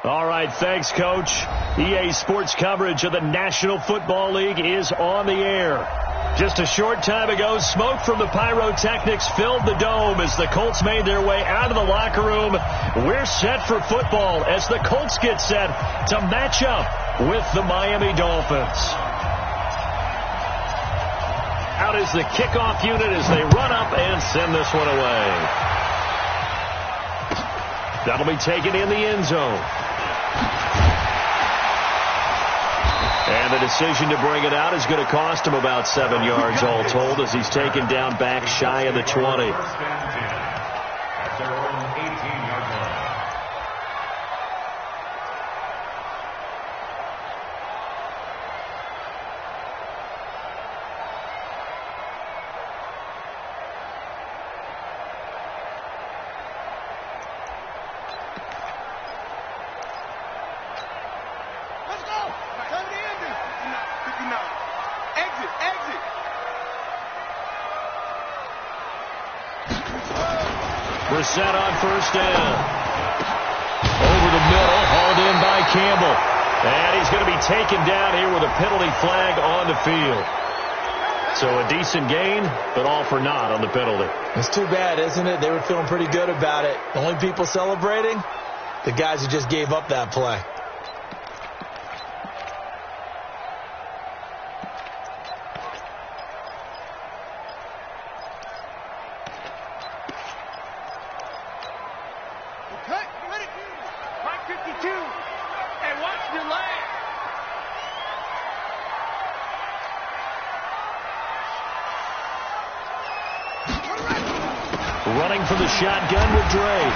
All right, thanks, Coach. EA Sports coverage of the National Football League is on the air. Just a short time ago, smoke from the pyrotechnics filled the dome as the Colts made their way out of the locker room. We're set for football as the Colts get set to match up with the Miami Dolphins. Out is the kickoff unit as they run up and send this one away. That'll be taken in the end zone. And the decision to bring it out is going to cost him about 7 yards all told as he's taken down back shy of the 20. Set on first down. Over the middle, hauled in by Campbell. And he's going to be taken down here with a penalty flag on the field. So a decent gain, but all for naught on the penalty. It's too bad, isn't it? They were feeling pretty good about it. The only people celebrating, the guys who just gave up that play. Running from the shotgun with Dre.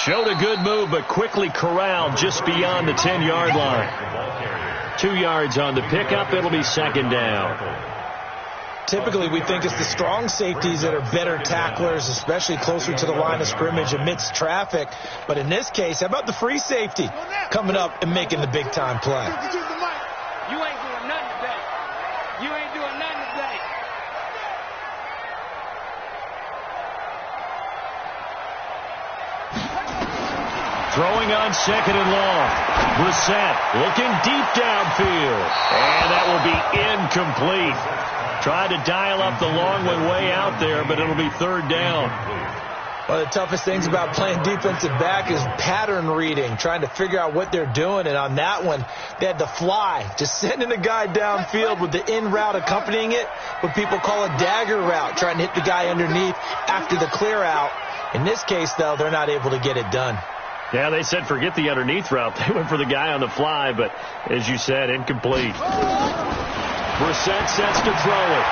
Showed a good move, but quickly corralled just beyond the 10-yard line. 2 yards on the pickup. It'll be second down. Typically, we think it's the strong safeties that are better tacklers, especially closer to the line of scrimmage amidst traffic. But in this case, how about the free safety coming up and making the big-time play? You ain't doing nothing today. You ain't doing nothing today. Throwing on second and long. Brissett looking deep downfield. And that will be incomplete. Tried to dial up the long one way out there, but it'll be third down. One of the toughest things about playing defensive back is pattern reading, trying to figure out what they're doing. And on that one, they had the fly, just sending the guy downfield with the in route accompanying it, what people call a dagger route, trying to hit the guy underneath after the clear out. In this case, though, they're not able to get it done. Yeah, they said forget the underneath route. They went for the guy on the fly, but as you said, incomplete. Brissett sets to throw it.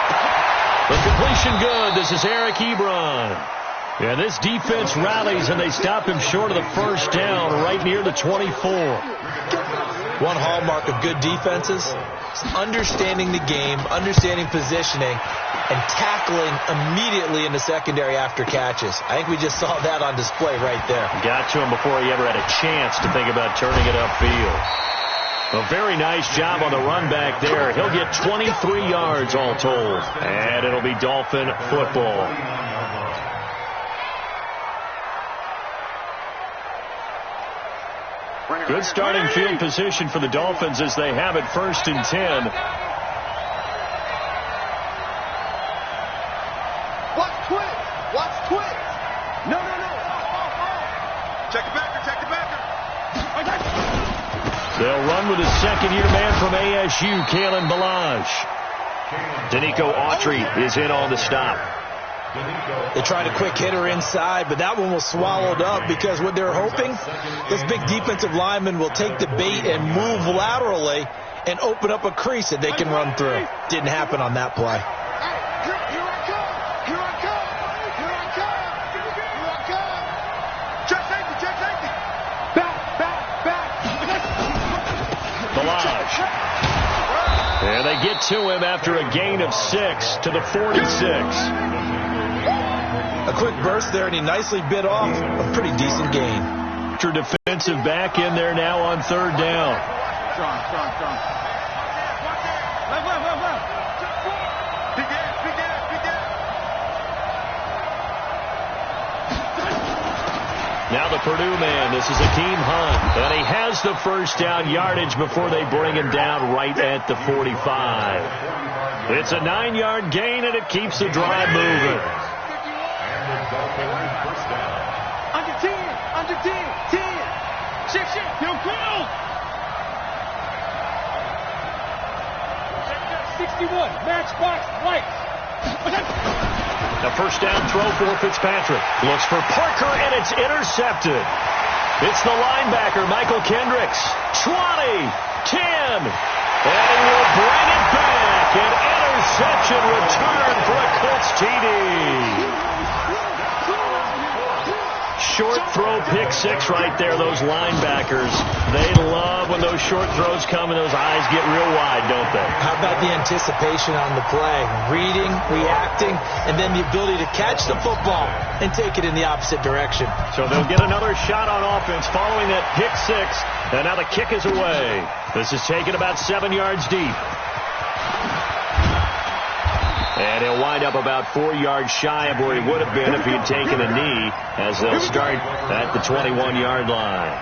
The completion good. This is Eric Ebron. Yeah, this defense rallies, and they stop him short of the first down right near the 24. One hallmark of good defenses is understanding the game, understanding positioning, and tackling immediately in the secondary after catches. I think we just saw that on display right there. Got to him before he ever had a chance to think about turning it upfield. A very nice job on the run back there. He'll get 23 yards all told. And it'll be Dolphin football. Good starting field position for the Dolphins as they have it 1st and 10. Watch twist. Watch twist. No. Check the backer. They'll run with a second-year man from ASU, Kalen Ballage. Danico Autry is in on the stop. They tried a quick hitter inside, but that one was swallowed up because what they're hoping, this big defensive lineman will take the bait and move laterally and open up a crease that they can run through. Didn't happen on that play. Ballage. And they get to him after a gain of 6 to the 46. A quick burst there, and he nicely bit off a pretty decent gain. Defensive back in there now on 3rd down. Strong. Now the Purdue man, this is Akeem Hunt. And he has the first down yardage before they bring him down right at the 45. It's a 9-yard gain, and it keeps the drive moving. Under 10, 10. 6, he'll go. 61, matchbox, white. The first down throw for Fitzpatrick. Looks for Parker, and it's intercepted. It's the linebacker, Michael Kendricks. 20, 10, and he will bring it back. An interception return for a Colts TD. Short throw pick 6 right there. Those linebackers, they love when those short throws come and those eyes get real wide, don't they? How about the anticipation on the play? Reading, reacting, and then the ability to catch the football and take it in the opposite direction. So they'll get another shot on offense following that pick 6, and now the kick is away. This is taken about 7 yards deep. And he'll wind up about 4 yards shy of where he would have been if he had taken a knee, as they'll start at the 21-yard line.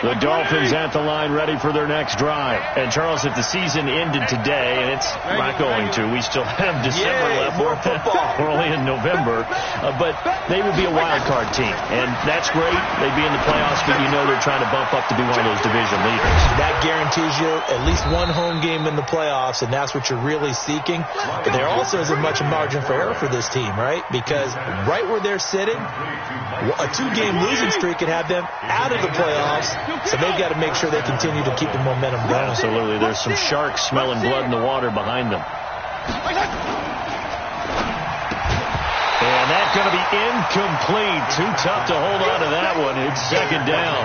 The Dolphins at the line ready for their next drive. And, Charles, if the season ended today, and it's not going to, we still have December left. More football. We're only in November. But they would be a wild card team. And that's great. They'd be in the playoffs, but you know they're trying to bump up to be one of those division leaders. That guarantees you at least one home game in the playoffs, and that's what you're really seeking. But there also isn't much margin for error for this team, right? Because right where they're sitting, a 2-game losing streak could have them out of the playoffs. So they've got to make sure they continue to keep the momentum going. Absolutely. There's some sharks smelling blood in the water behind them. And that's going to be incomplete. Too tough to hold on to that one. It's second down.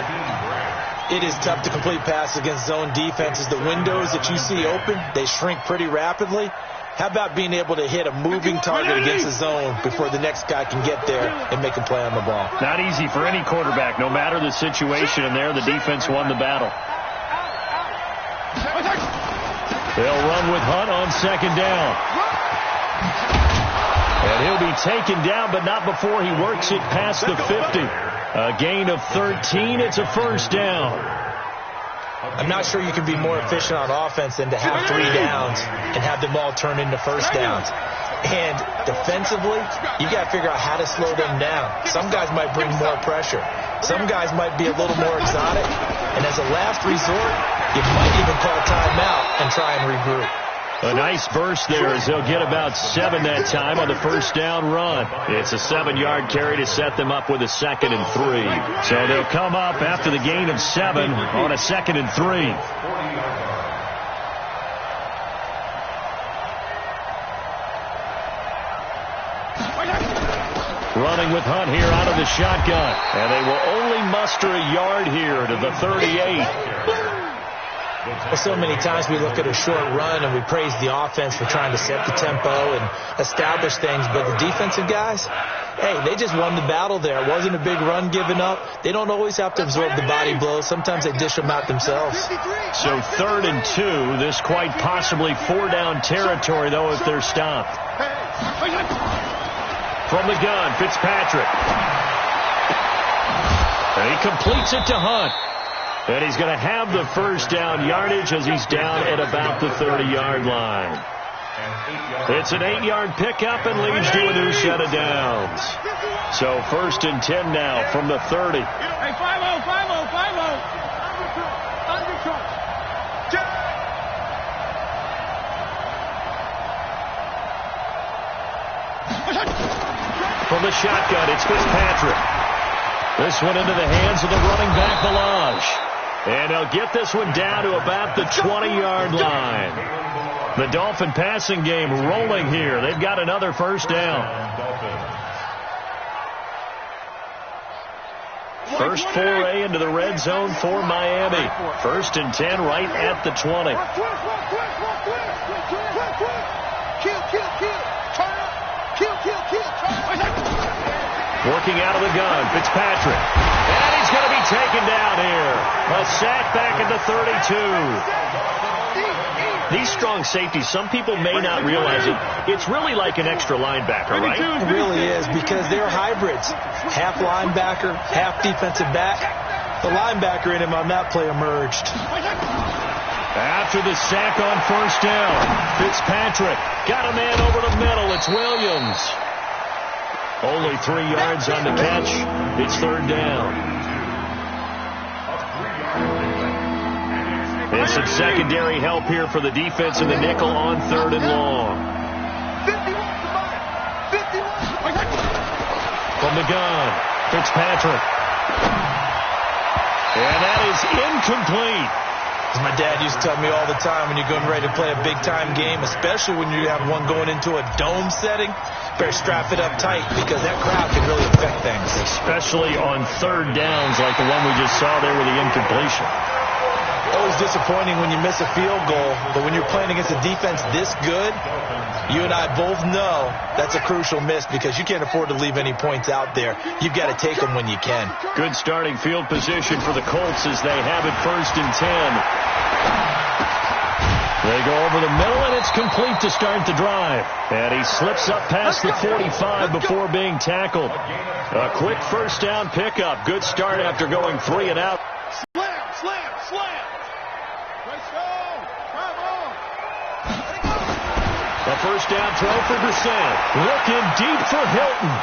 It is tough to complete passes against zone defenses. The windows that you see open, they shrink pretty rapidly. How about being able to hit a moving target against the zone before the next guy can get there and make a play on the ball? Not easy for any quarterback, no matter the situation, and there the defense won the battle. They'll run with Hunt on second down. And he'll be taken down, but not before he works it past the 50. A gain of 13. It's a first down. I'm not sure you can be more efficient on offense than to have 3 downs and have them all turn into first downs. And defensively, you got to figure out how to slow them down. Some guys might bring more pressure. Some guys might be a little more exotic. And as a last resort, you might even call timeout and try and regroup. A nice burst there as they'll get about 7 that time on the first down run. It's a 7-yard carry to set them up with a 2nd and 3. So they'll come up after the gain of 7 on a 2nd and 3. Running with Hunt here out of the shotgun. And they will only muster a yard here to the 38. Well, so many times we look at a short run and we praise the offense for trying to set the tempo and establish things, but the defensive guys, hey, they just won the battle there. It wasn't a big run given up. They don't always have to absorb the body blows. Sometimes they dish them out themselves. So 3rd and 2, this quite possibly 4-down territory, though, if they're stopped. From the gun, Fitzpatrick. And he completes it to Hunt. And he's going to have the first down yardage as he's down at about the 30-yard line. It's an 8-yard pickup and leads to a new set of downs. So 1st and 10 now from the 30. Hey, 5-0, 5-0, 5-0. Undercut. From the shotgun, it's Fitzpatrick. This one into the hands of the running back, Balaj. And they'll get this one down to about the 20-yard line. The Dolphin passing game rolling here. They've got another first down. First foray into the red zone for Miami. 1st and 10 right at the 20. Working out of the gun, Fitzpatrick. And he's going to be taken down here. A sack back at the 32. These strong safeties, some people may not realize it. It's really like an extra linebacker, right? It really is, because they're hybrids. Half linebacker, half defensive back. The linebacker in him on that play emerged. After the sack on first down, Fitzpatrick got a man over the middle. It's Williams. Only 3 yards on the catch. It's third down. And some secondary help here for the defense in the nickel on third and long. From the gun, Fitzpatrick. And that is incomplete. As my dad used to tell me all the time, when you're going ready to play a big-time game, especially when you have one going into a dome setting, better strap it up tight because that crowd can really affect things. Especially on third downs like the one we just saw there with the incompletion. Always disappointing when you miss a field goal, but when you're playing against a defense this good, you and I both know that's a crucial miss because you can't afford to leave any points out there. You've got to take them when you can. Good starting field position for the Colts as they have it 1st and 10. They go over the middle, and it's complete to start the drive. And he slips up past the 45 before being tackled. A quick first down pickup. Good start after going 3 and out. Slam. Let's go. Come on. A first down throw for Brissett. Looking deep for Hilton.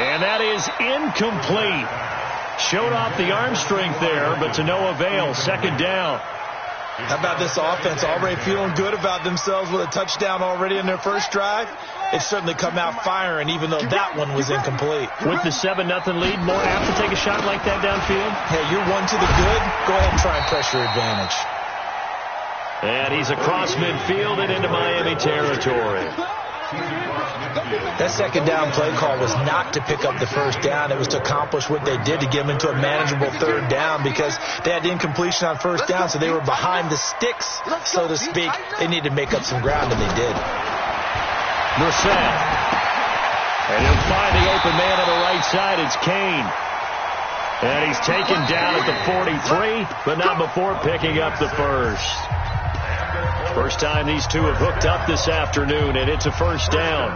And that is incomplete. Showed off the arm strength there, but to no avail. Second down. How about this offense already feeling good about themselves with a touchdown already in their first drive? It's certainly come out firing, even though that one was incomplete. With the 7-0 lead, more apt to take a shot like that downfield? Hey, you're one to the good. Go ahead and try and press your advantage. And he's across midfield and into Miami territory. That second down play call was not to pick up the first down. It was to accomplish what they did to get them into a manageable third down because they had the incompletion on first down, so they were behind the sticks, so to speak. They needed to make up some ground, and they did. Brissett. And he'll find the open man on the right side. It's Kane. And he's taken down at the 43, but not before picking up the first. First time these two have hooked up this afternoon, and it's a first down.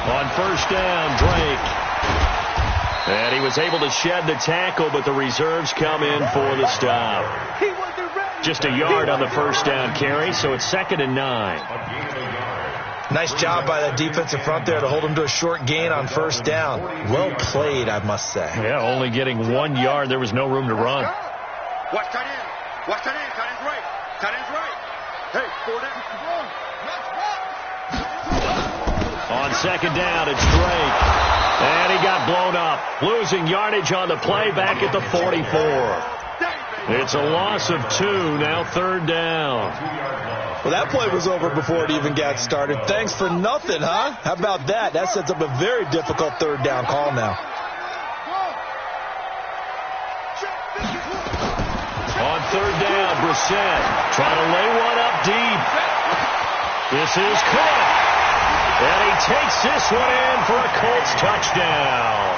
On first down, Drake. And he was able to shed the tackle, but the reserves come in for the stop. Just a yard on the first down carry, so it's 2nd and 9. Nice job by that defensive front there to hold him to a short gain on first down. Well played, I must say. Yeah, only getting 1 yard. There was no room to run. Watch cut in. Watch cut in. Cut in's right. Cut in's right. Hey, 4 down. On second down, it's Drake. And he got blown up. Losing yardage on the play back at the 44. It's a loss of 2, now third down. Well, that play was over before it even got started. Thanks for nothing, huh? How about that? That sets up a very difficult third down call now. On third down, Brissett trying to lay one up deep. This is caught. And he takes this one in for a Colts touchdown.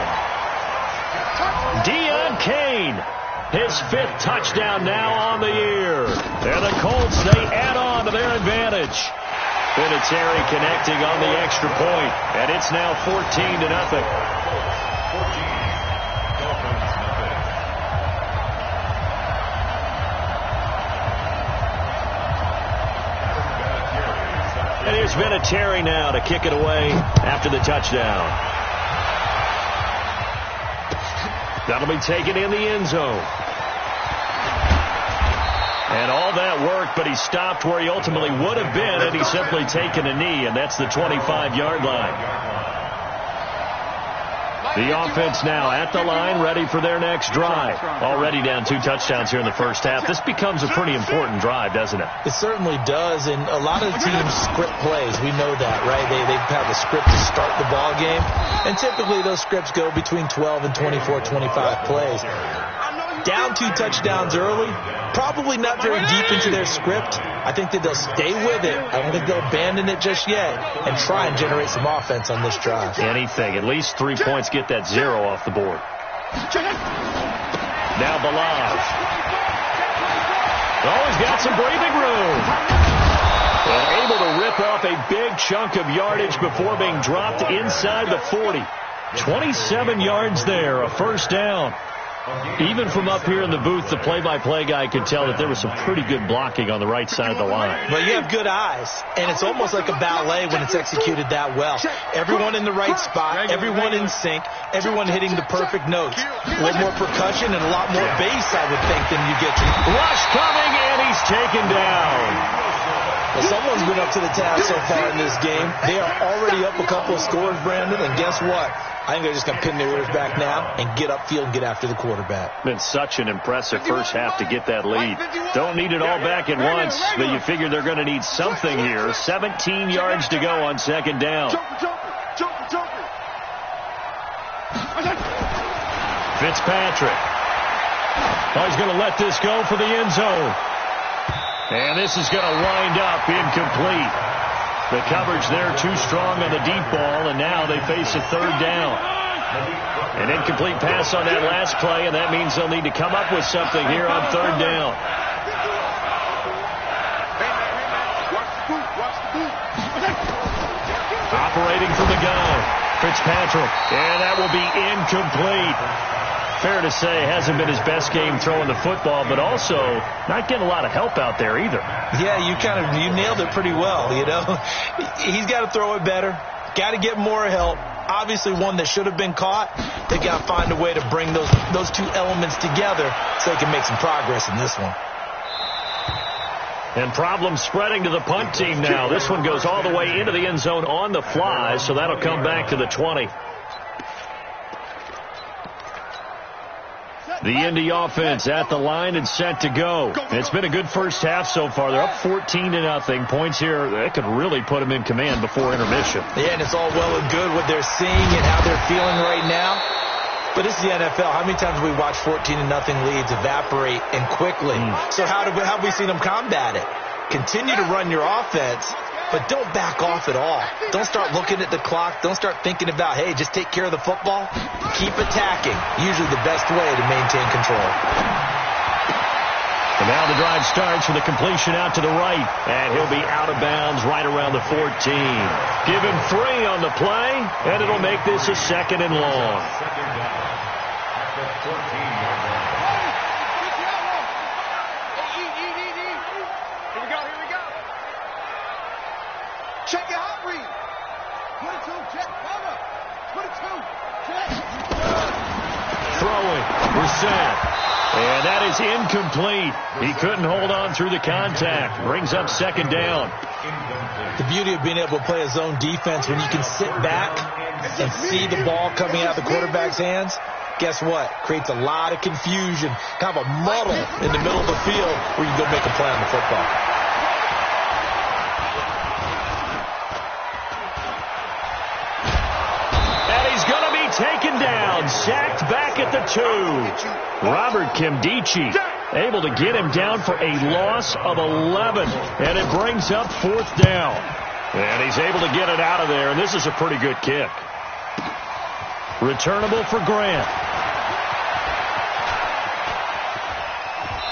Deon Cain. His 5th touchdown now on the year. And the Colts, they add on to their advantage. Vinatieri connecting on the extra point. And it's now 14-0. And here's Vinatieri now to kick it away after the touchdown. That'll be taken in the end zone. And all that worked, but he stopped where he ultimately would have been, and he's simply taken a knee, and that's the 25-yard line. The offense now at the line, ready for their next drive. Already down 2 touchdowns here in the first half. This becomes a pretty important drive, doesn't it? It certainly does, and a lot of the teams script plays. We know that, right? They have a script to start the ball game, and typically those scripts go between 12 and 24, 25 plays. Down 2 touchdowns early, probably not very deep into their script. I think that they'll stay with it. I don't think they'll abandon it just yet and try and generate some offense on this drive. Anything. At least 3 points, get that 0 off the board. Now Balaj. Oh, he's got some breathing room. And able to rip off a big chunk of yardage before being dropped inside the 40. 27 yards there, a first down. Even from up here in the booth, the play-by-play guy could tell that there was some pretty good blocking on the right side of the line. But you have good eyes, and it's almost like a ballet when it's executed that well. Everyone in the right spot, everyone in sync, everyone hitting the perfect notes. A little more percussion and a lot more bass, I would think, than you get to. Rush coming, and he's taken down. Well, someone's been up to the task so far in this game. They are already up a couple of scores, Brandon, and guess what? I think they're just going to pin their ears back now and get upfield and get after the quarterback. Been such an impressive first half to get that lead. Don't need it all back at once, but you figure they're going to need something here. 17 yards to go on second down. Fitzpatrick. Oh, he's going to let this go for the end zone. And this is going to wind up incomplete. The coverage there too strong on the deep ball, and now they face a third down. An incomplete pass on that last play, and that means they'll need to come up with something here on third down. Operating from the gun, Fitzpatrick, and that will be incomplete. Fair to say, hasn't been his best game throwing the football, but also not getting a lot of help out there either. Yeah, you nailed it pretty well, you know. He's got to throw it better. Got to get more help. Obviously one that should have been caught. They got to find a way to bring those two elements together so they can make some progress in this one. And problems spreading to the punt team now. This one goes all the way into the end zone on the fly, so that'll come back to the 20. The Indy offense at the line and set to go. It's been a good first half so far. They're up 14-0. Points here, that could really put them in command before intermission. Yeah, and it's all well and good what they're seeing and how they're feeling right now. But this is the NFL. How many times have we watched 14-0 leads evaporate and quickly? So how have we seen them combat it? Continue to run your offense, but don't back off at all. Don't start looking at the clock. Don't start thinking about, hey, just take care of the football. Keep attacking. Usually the best way to maintain control. And now the drive starts with a completion out to the right. And he'll be out of bounds right around the 14. Give him 3 on the play, and it'll make this a second and long. Check it out, read. 22, check, cover. 22, check. Throwing, Brissett. And that is incomplete. He couldn't hold on through the contact. Brings up second down. The beauty of being able to play a zone defense when you can sit back and see the ball coming out of the quarterback's hands, guess what? Creates a lot of confusion, kind of a muddle in the middle of the field where you can go make a play on the football. Taken down, sacked back at the 2. Robert Kimdichie able to get him down for a loss of 11. And it brings up fourth down. And he's able to get it out of there, and this is a pretty good kick. Returnable for Grant.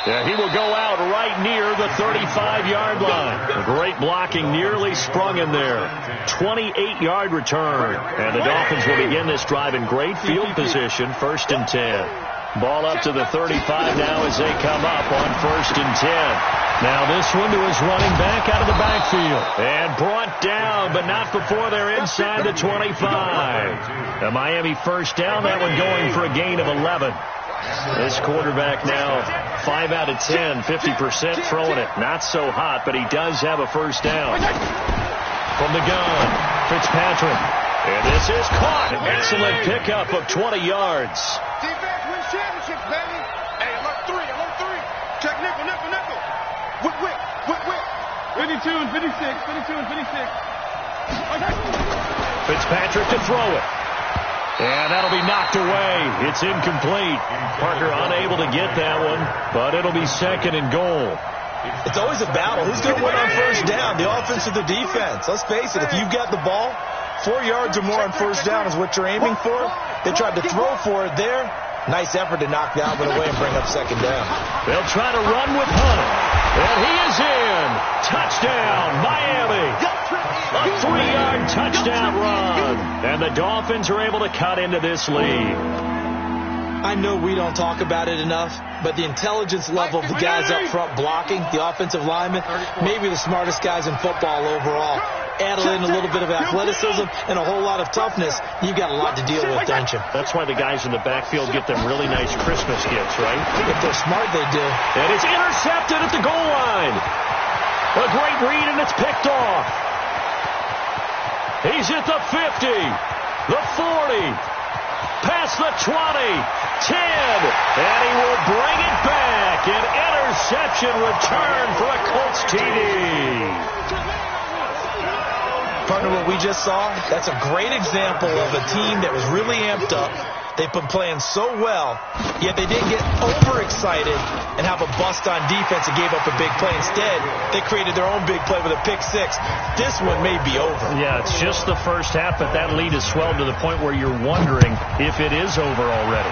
Yeah, he will go out right near the 35-yard line. Great blocking, nearly sprung in there. 28-yard return. And the Dolphins will begin this drive in great field position, 1st and 10. Ball up to the 35 now as they come up on 1st and 10. Now this one to his running back out of the backfield. And brought down, but not before they're inside the 25. The Miami first down, that one going for a gain of 11. This quarterback now 5 out of 10, 50% throwing it. Not so hot, but he does have a first down. From the gun, Fitzpatrick. And this is caught. Excellent pickup of 20 yards. Defense wins championships, baby. Hey, alert 3. Check nickel. Whip. 52 and 56. Fitzpatrick to throw it. And that'll be knocked away. It's incomplete. Parker unable to get that one, but it'll be 2nd and goal. It's always a battle. Who's going to win on first down, the offense or the defense? Let's face it, if you've got the ball, 4 yards or more on first down is what you're aiming for. They tried to throw for it there. Nice effort to knock that one away and bring up 2nd down. They'll try to run with Hunt. And he is in. Touchdown, Miami. A 3-yard touchdown run. And the Dolphins are able to cut into this lead. I know we don't talk about it enough, but the intelligence level of the guys up front blocking, the offensive linemen, maybe the smartest guys in football overall. Add in a little bit of athleticism and a whole lot of toughness, you've got a lot to deal with, don't you? That's why the guys in the backfield get them really nice Christmas gifts, right? If they're smart, they do. And it's intercepted at the goal line. A great read, and it's picked off. He's at the 50, the 40, past the 20, 10, and he will bring it back. An interception return for a Colts TD. Partner, what we just saw, that's a great example of a team that was really amped up. They've been playing so well, yet they didn't get overexcited and have a bust on defense and gave up a big play. Instead, they created their own big play with a pick 6. This one may be over. Yeah, it's just the first half, but that lead has swelled to the point where you're wondering if it is over already.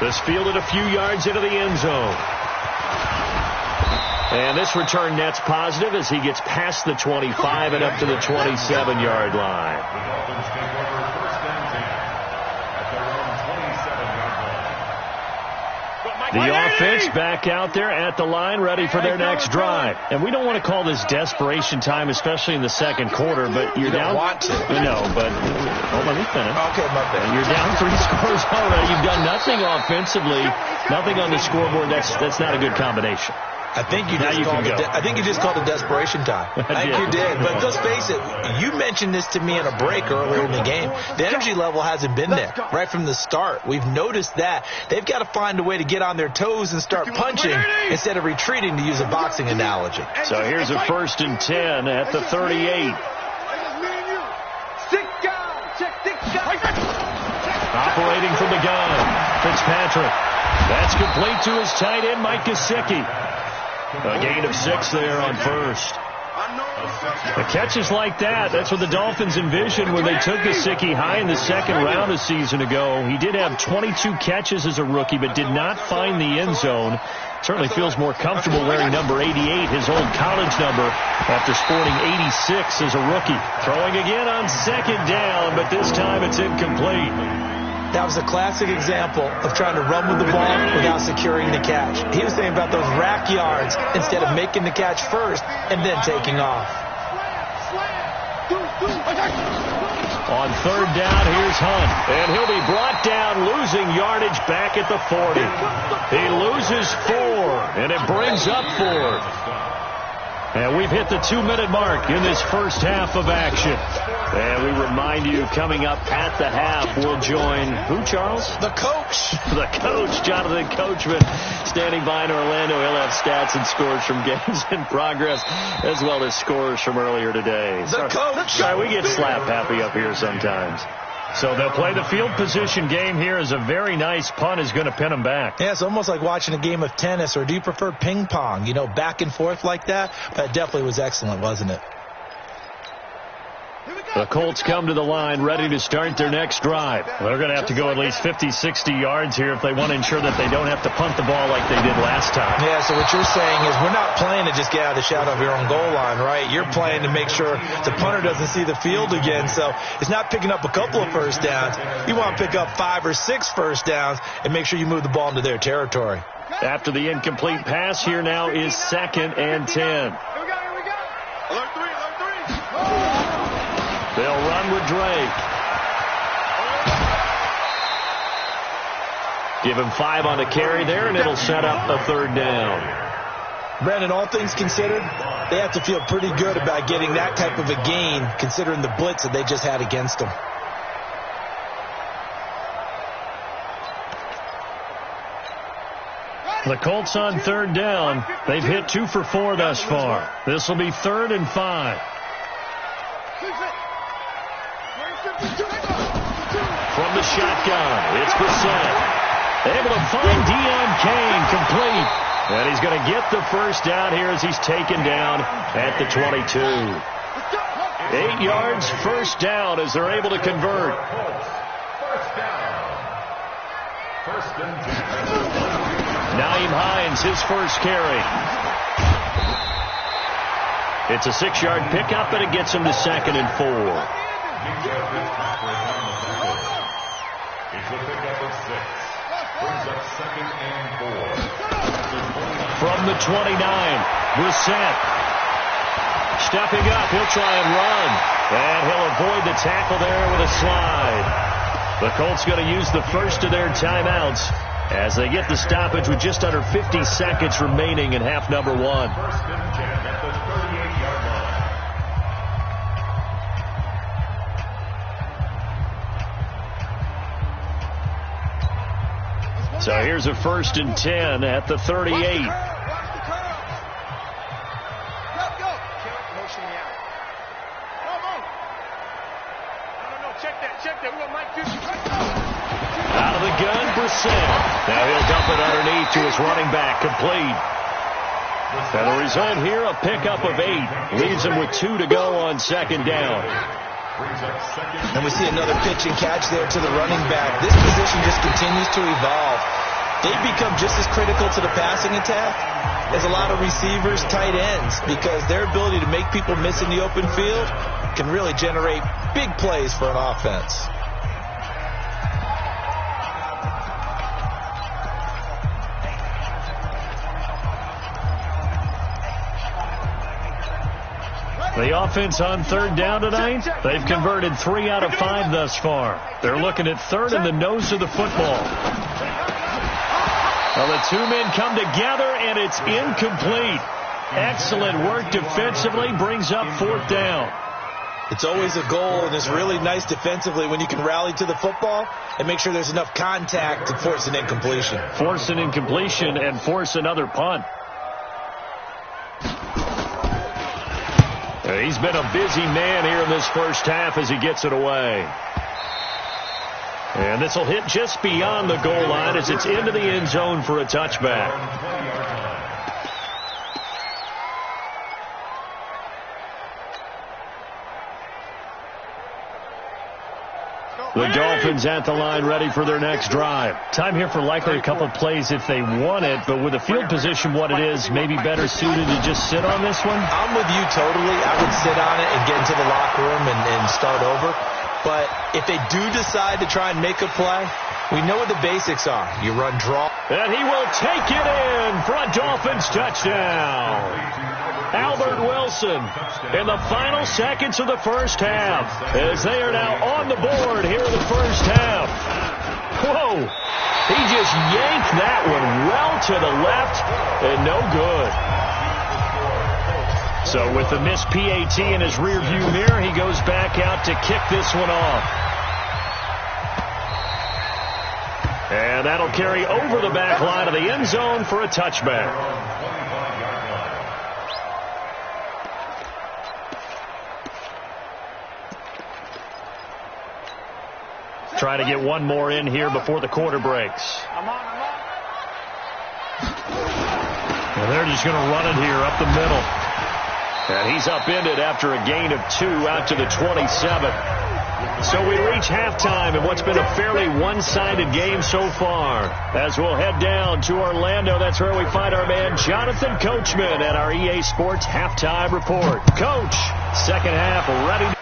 This fielded a few yards into the end zone. And this return net's positive as he gets past the 25 and up to the 27-yard line. The offense back out there at the line, ready for their next drive. And we don't want to call this desperation time, especially in the second quarter, but you're down. You don't want to. No, but let me finish. Okay, my bad. You're down 3 scores already. You've done nothing offensively, nothing on the scoreboard. That's not a good combination. I think you just called it desperation time. I think you did. But let's face it, you mentioned this to me in a break earlier in the game. The energy level hasn't been there right from the start. We've noticed that. They've got to find a way to get on their toes and start punching instead of retreating, to use a boxing analogy. So here's a 1st and 10 at the 38. Operating from the gun, Fitzpatrick. That's complete to his tight end, Mike Gesicki. A gain of 6 there on first. The catches like that, that's what the Dolphins envisioned when they took Gesicki high in the second round a season ago. He did have 22 catches as a rookie, but did not find the end zone. Certainly feels more comfortable wearing number 88, his old college number, after sporting 86 as a rookie. Throwing again on 2nd down, but this time it's incomplete. That was a classic example of trying to run with the ball without securing the catch. He was thinking about those rack yards instead of making the catch first and then taking off. On 3rd down, here's Hunt. And he'll be brought down, losing yardage back at the 40. He loses 4, and it brings up 4. And we've hit the 2-minute mark in this first half of action. And we remind you, coming up at the half, we'll join who, Charles? The coach. The coach, Jonathan Coachman, standing by in Orlando. He'll have stats and scores from games in progress, as well as scores from earlier today. The coach. Sorry, we get slap happy up here sometimes. So they'll play the field position game here as a very nice punt is going to pin them back. Yeah, it's almost like watching a game of tennis, or do you prefer ping pong? You know, back and forth like that? That definitely was excellent, wasn't it? The Colts come to the line ready to start their next drive. They're going to have to go at least 50, 60 yards here if they want to ensure that they don't have to punt the ball like they did last time. Yeah, so what you're saying is we're not playing to just get out of the shadow of your own goal line, right? You're playing to make sure the punter doesn't see the field again. So it's not picking up a couple of first downs. You want to pick up 5 or 6 first downs and make sure you move the ball into their territory. After the incomplete pass, here now is 2nd and 10. Here we go. Alert 3. They'll run with Drake. Give him 5 on the carry there, and it'll set up a 3rd down. Brandon, all things considered, they have to feel pretty good about getting that type of a gain, considering the blitz that they just had against them. The Colts on 3rd down. They've hit 2 for 4 thus far. This will be 3rd and 5. From the shotgun, it's Brissett. Able to find Deion Kane, complete. And he's going to get the first down here as he's taken down at the 22. 8 yards, first down as they're able to convert. Nyheim Hines, his first carry. It's a 6-yard pickup, and it gets him to 2nd and 4. It's a pickup of 6. Brings up 2nd and 4. From the 29, Brissett. Stepping up, he'll try and run. And he'll avoid the tackle there with a slide. The Colts going to use the first of their timeouts as they get the stoppage with just under 50 seconds remaining in half number 1. First and 10 at the 38-yard line. So here's a 1st and 10 at the 38. Out of the gun, Brissett. Now he'll dump it underneath to his running back, complete. And the result here, a pickup of 8. Leaves him with 2 to go on 2nd down. And we see another pitch and catch there to the running back. This position just continues to evolve. They become just as critical to the passing attack as a lot of receivers, tight ends, because their ability to make people miss in the open field can really generate big plays for an offense. The offense on 3rd down tonight, they've converted 3 out of 5 thus far. They're looking at 3rd and the nose of the football. Well, the 2 men come together, and it's incomplete. Excellent work defensively, brings up 4th down. It's always a goal, and it's really nice defensively when you can rally to the football and make sure there's enough contact to force an incompletion. Force an incompletion and force another punt. He's been a busy man here in this first half as he gets it away. And this will hit just beyond the goal line as it's into the end zone for a touchback. The Dolphins at the line ready for their next drive. Time here for likely a couple plays if they want it, but with the field position what it is, maybe better suited to just sit on this one? I'm with you totally. I would sit on it and get into the locker room and start over. But if they do decide to try and make a play, we know what the basics are. You run draw. And he will take it in for a Dolphins touchdown. Albert Wilson in the final seconds of the first half as they are now on the board here in the first half. Whoa! He just yanked that one well to the left and no good. So with the missed PAT in his rearview mirror, he goes back out to kick this one off. And that'll carry over the back line of the end zone for a touchback. Trying to get one more in here before the quarter breaks. And they're just going to run it here up the middle. And he's upended after a gain of 2 out to the 27. So we reach halftime in what's been a fairly one-sided game so far. As we'll head down to Orlando, that's where we find our man Jonathan Coachman at our EA Sports Halftime Report. Coach, second half ready to...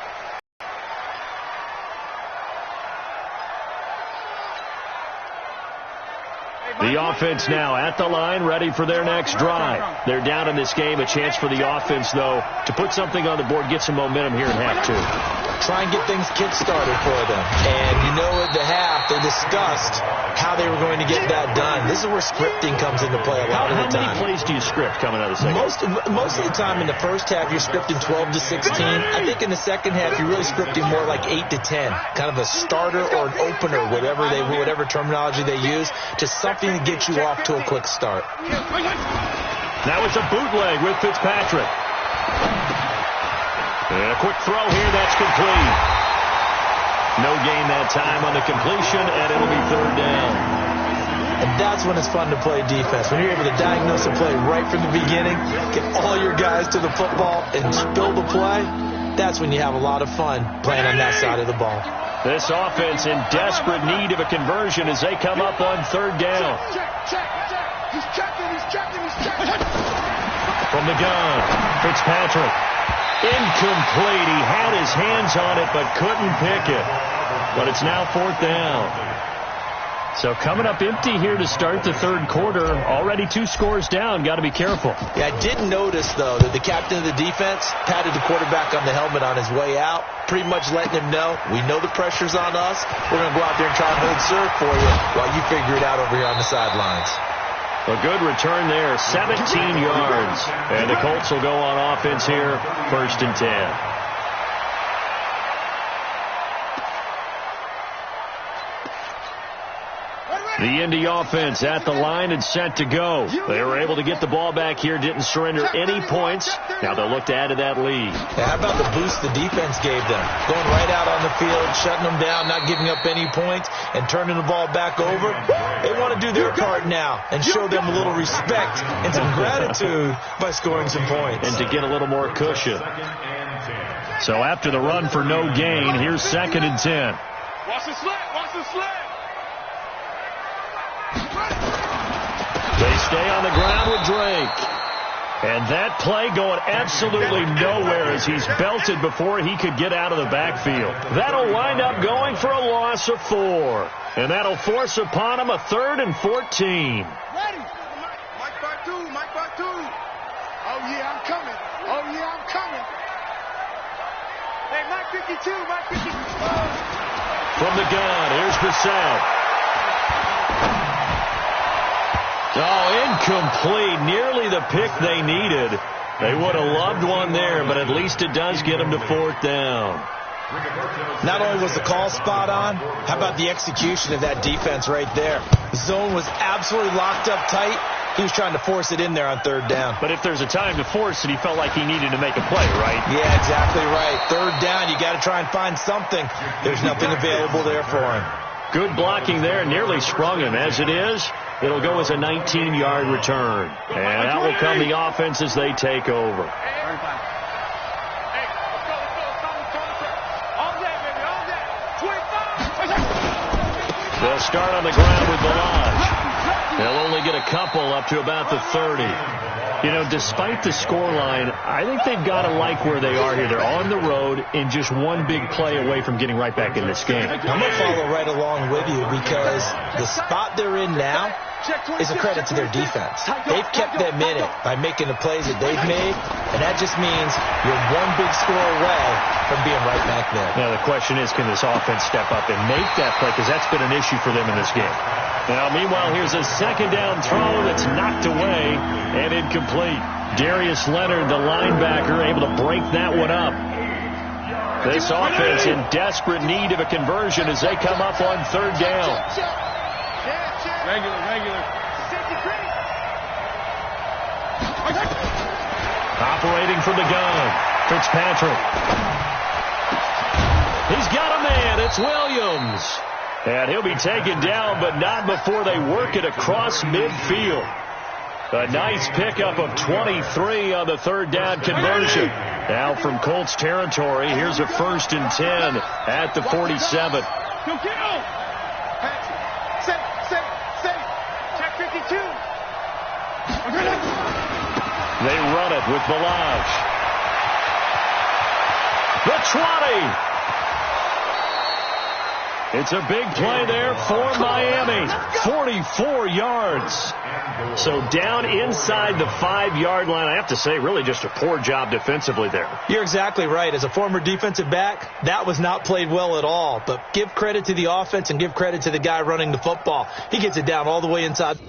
The offense now at the line, ready for their next drive. They're down in this game. A chance for the offense, though, to put something on the board, get some momentum here in half 2. Try and get things kick-started for them. And you know at the half, they discussed how they were going to get that done. This is where scripting comes into play a lot of the time. How many plays do you script coming out of the second? Most of the time in the first half, you're scripting 12 to 16. I think in the second half, you're really scripting more like 8 to 10. Kind of a starter or an opener, whatever terminology they use, to something to get you off to a quick start. Now it's a bootleg with Fitzpatrick. And a quick throw here, that's complete. No gain that time on the completion, and it'll be third down. And that's when it's fun to play defense. When you're able to diagnose a play right from the beginning, get all your guys to the football, and build a play, that's when you have a lot of fun playing on that side of the ball. This offense in desperate need of a conversion as they come up on third down. He's checking. From the gun, Fitzpatrick. Incomplete. He had his hands on it but couldn't pick it. But it's now fourth down. So coming up empty here to start the third quarter. Already 2 scores down. Got to be careful. Yeah, I did notice, though, that the captain of the defense patted the quarterback on the helmet on his way out, pretty much letting him know, we know the pressure's on us. We're going to go out there and try and hold serve for you while you figure it out over here on the sidelines. A good return there, 17 yards. And the Colts will go on offense here, 1st and 10. The Indy offense at the line and set to go. They were able to get the ball back here, didn't surrender any points. Now they'll look to add to that lead. Yeah, how about the boost the defense gave them? Going right out on the field, shutting them down, not giving up any points, and turning the ball back over. They want to do their part now and show them a little respect and some gratitude by scoring some points. And to get a little more cushion. So after the run for no gain, here's 2nd and 10. Watch the slant. They stay on the ground with Drake. And that play going absolutely nowhere as he's belted before he could get out of the backfield. That'll wind up going for a loss of 4. And that'll force upon him a 3rd and 14. Ready. Mike by two. Oh, yeah, I'm coming. Hey, Mike 52. From the gun, here's Brissett. Oh, incomplete. Nearly the pick they needed. They would have loved one there, but at least it does get them to 4th down. Not only was the call spot on, how about the execution of that defense right there? The zone was absolutely locked up tight. He was trying to force it in there on 3rd down. But if there's a time to force it, he felt like he needed to make a play, right? Yeah, exactly right. 3rd down, you got to try and find something. There's nothing available there for him. Good blocking there, nearly sprung him. As it is, it'll go as a 19-yard return. And out will come the offense as they take over. They'll start on the ground with Balaj. They'll only get a couple up to about the 30. You know, despite the scoreline, I think they've got to like where they are here. They're on the road and just one big play away from getting right back in this game. I'm going to follow right along with you because the spot they're in now is a credit to their defense. They've kept them in it by making the plays that they've made, and that just means you're one big score away from being right back there. Now, the question is, can this offense step up and make that play? Because that's been an issue for them in this game. Now, meanwhile, here's a 2nd down throw that's knocked away and incomplete. Darius Leonard, the linebacker, able to break that one up. This offense in desperate need of a conversion as they come up on 3rd down. Regular. Operating from the gun, Fitzpatrick. He's got a man. It's Williams. And he'll be taken down, but not before they work it across midfield. A nice pickup of 23 on the 3rd down conversion. Now from Colts territory, here's a 1st and 10 at the 47. Check 52. They run it with Balaj. The 20. It's a big play there for Miami. 44 yards. So down inside the 5-yard line. I have to say, really just a poor job defensively there. You're exactly right. As a former defensive back, that was not played well at all. But give credit to the offense and give credit to the guy running the football. He gets it down all the way inside.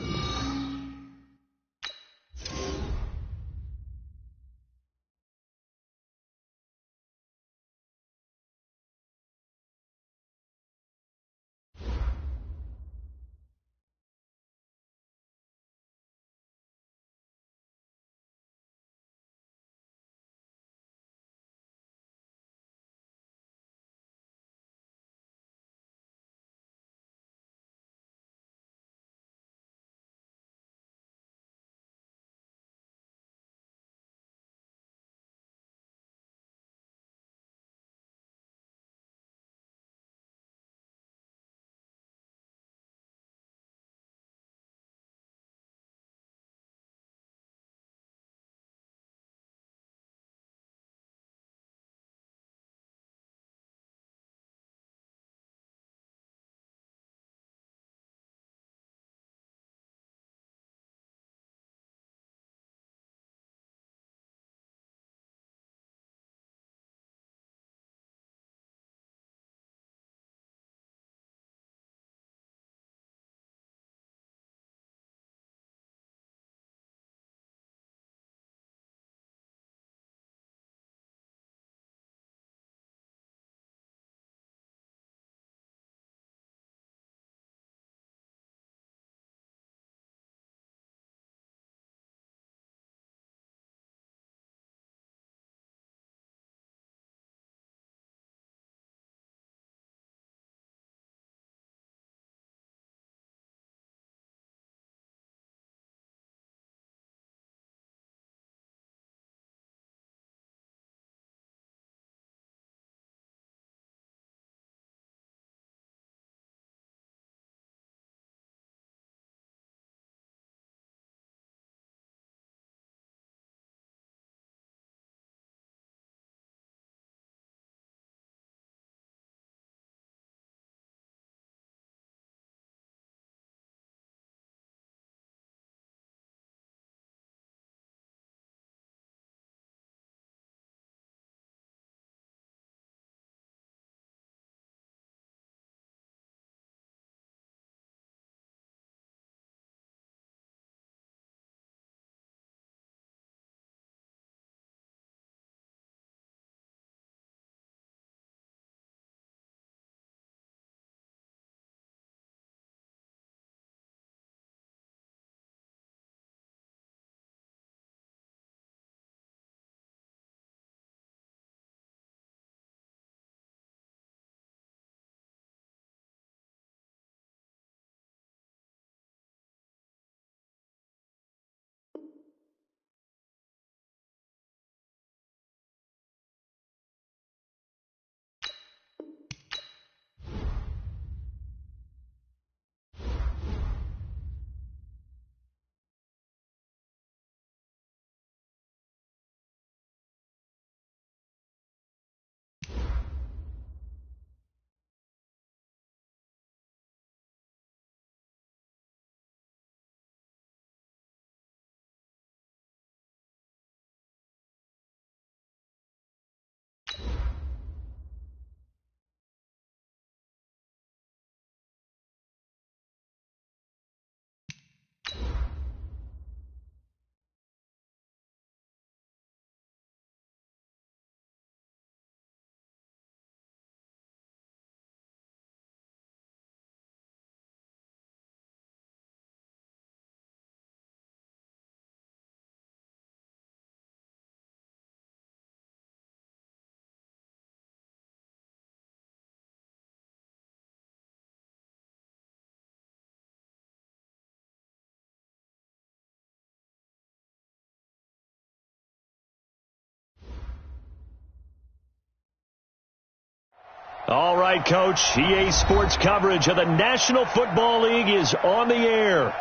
All right, Coach. EA Sports coverage of the National Football League is on the air.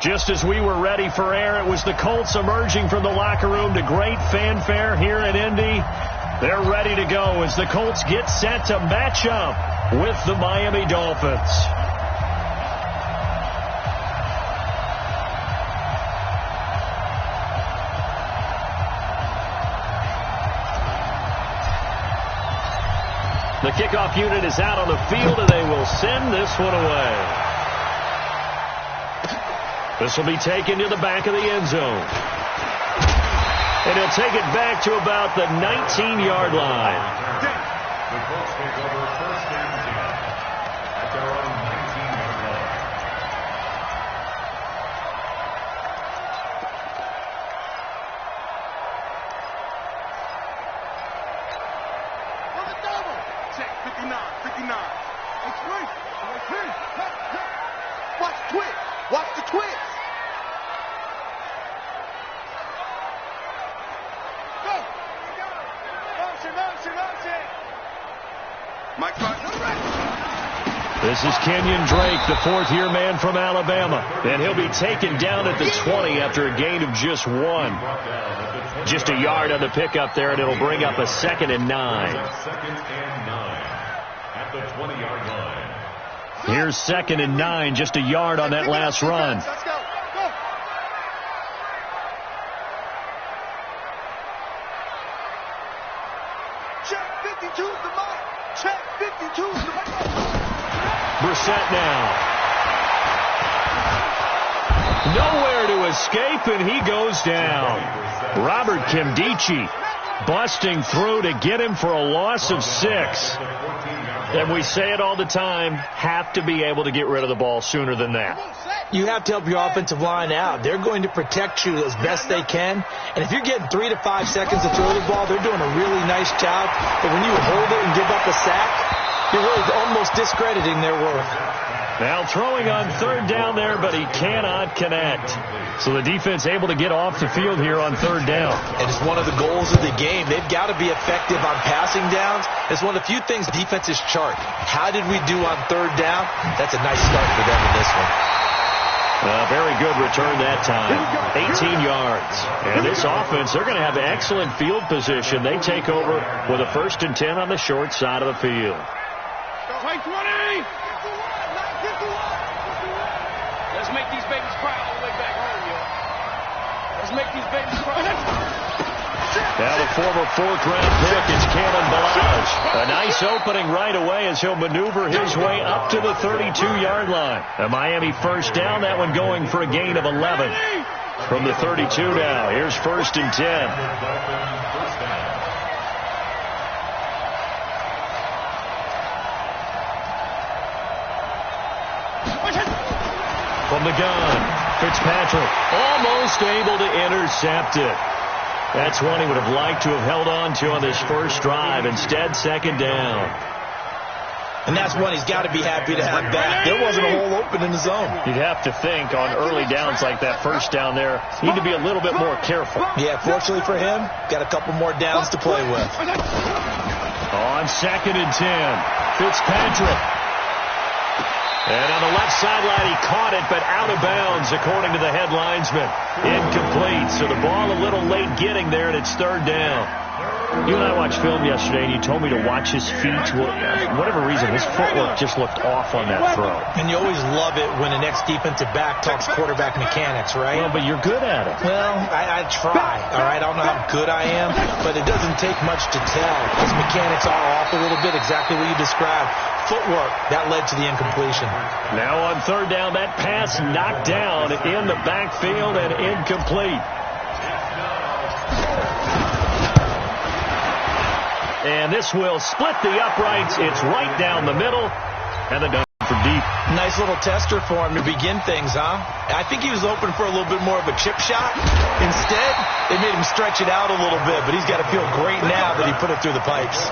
Just as we were ready for air, it was the Colts emerging from the locker room to great fanfare here in Indy. They're ready to go as the Colts get set to match up with the Miami Dolphins. The kickoff unit is out on the field, and they will send this one away. This will be taken to the back of the end zone. And he'll take it back to about the 19-yard line. The Colts take over first and 10 at their own 19-yard line. For the double. Check 59. It's free. Watch the twist. Watch the twist. Go. Motion. Mike This is Kenyon Drake, the fourth-year man from Alabama. And he'll be taken down at the 20 after a gain of just one. Just a yard on the pickup there, and it'll bring up a 2nd and 9. 2nd and 9 at the 20-yard line. Here's 2nd and 9, just a yard on that last run. Let's go. Go. Check 52's the mark. Check 52's the mark. Brissett now. Nowhere to escape, and he goes down. Robert Kimdichie busting through to get him for a loss of 6. And we say it all the time, have to be able to get rid of the ball sooner than that. You have to help your offensive line out. They're going to protect you as best they can. And if you're getting 3 to 5 seconds to throw the ball, they're doing a really nice job. But when you hold it and give up a sack, you're really almost discrediting their work. Now throwing on 3rd down there, but he cannot connect. So the defense able to get off the field here on 3rd down. And it's one of the goals of the game. They've got to be effective on passing downs. It's one of the few things defenses chart. How did we do on 3rd down? That's a nice start for them in this one. Very good return that time. 18 yards. And this offense, they're going to have excellent field position. They take over with a 1st and 10 on the short side of the field. Play 20! Let's make these babies cry all the way back home, yo. Let's make these babies cry. Now the former 4th-round pick is Kalen Ballage. A nice opening right away as he'll maneuver his way up to the 32-yard line. A Miami 1st down, that one going for a gain of 11. From the 32 now, here's 1st and 10. From the gun, Fitzpatrick almost able to intercept it. That's one he would have liked to have held on to on this first drive. Instead, 2nd down. And that's one he's got to be happy to have back. There wasn't a hole open in the zone. You'd have to think on early downs like that, 1st down there, need to be a little bit more careful. Yeah, fortunately for him, got a couple more downs to play with. On 2nd and 10, Fitzpatrick. And on the left sideline, he caught it, but out of bounds, according to the head linesman. Incomplete. So the ball a little late getting there, and it's 3rd down. You and I watched film yesterday, and you told me to watch his feet. For whatever reason, his footwork just looked off on that throw. And you always love it when the next defensive back talks quarterback mechanics, right? Well, but you're good at it. Well, I try, all right? I don't know how good I am, but it doesn't take much to tell. His mechanics are off a little bit, exactly what you described. Footwork, that led to the incompletion. Now on 3rd down, that pass knocked down in the backfield and incomplete. And this will split the uprights. It's right down the middle. And the down for deep. Nice little tester for him to begin things, huh? I think he was open for a little bit more of a chip shot. Instead, they made him stretch it out a little bit. But he's got to feel great now that he put it through the pipes.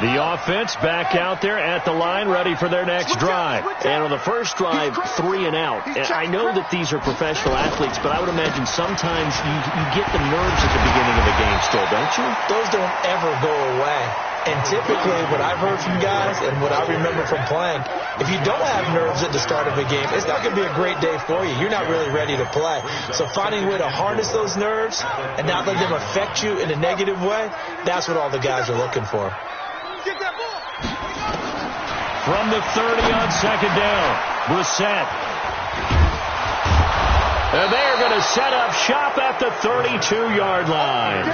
The offense back out there at the line, ready for their next drive. And on the first drive, 3 and out. And I know that these are professional athletes, but I would imagine sometimes you get the nerves at the beginning of a game still, don't you? Those don't ever go away. And typically, what I've heard from guys and what I remember from playing, if you don't have nerves at the start of a game, it's not going to be a great day for you. You're not really ready to play. So finding a way to harness those nerves and not let them affect you in a negative way, that's what all the guys are looking for. From the 30 on second down, Brissett. And they're going to set up shop at the 32-yard line.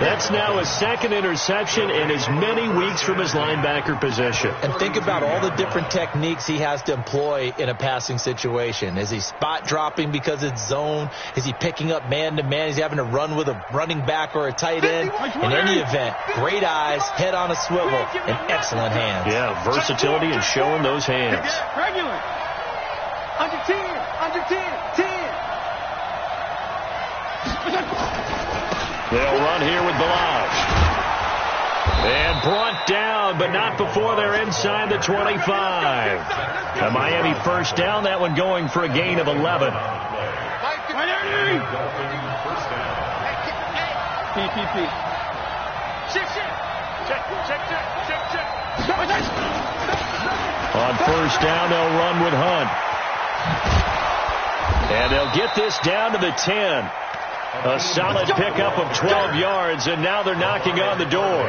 That's now his second interception in as many weeks from his linebacker position. And think about all the different techniques he has to employ in a passing situation. Is he spot dropping because it's zone? Is he picking up man-to-man? Is he having to run with a running back or a tight end? In any event, great eyes, head on a swivel, and excellent hands. Yeah, versatility and showing those hands. Regular. Under 10, under 10, 10. They'll run here with Balazs. And brought down, but not before they're inside the 25. A Miami first down, that one going for a gain of 11. PPP. Check. On first down, they'll run with Hunt. And they'll get this down to the 10. A solid pickup of 12 yards, and now they're knocking on the door.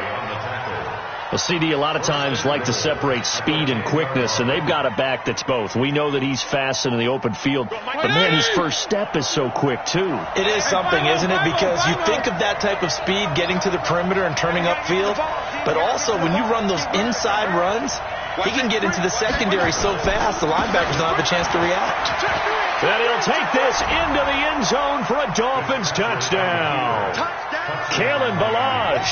Well, CD a lot of times like to separate speed and quickness, and they've got a back that's both. We know that he's fast in the open field, but, man, his first step is so quick, too. It is something, isn't it? Because you think of that type of speed getting to the perimeter and turning upfield, but also when you run those inside runs, he can get into the secondary so fast the linebackers don't have a chance to react. And he'll take this into the end zone for a Dolphins touchdown. Kalen Balazs,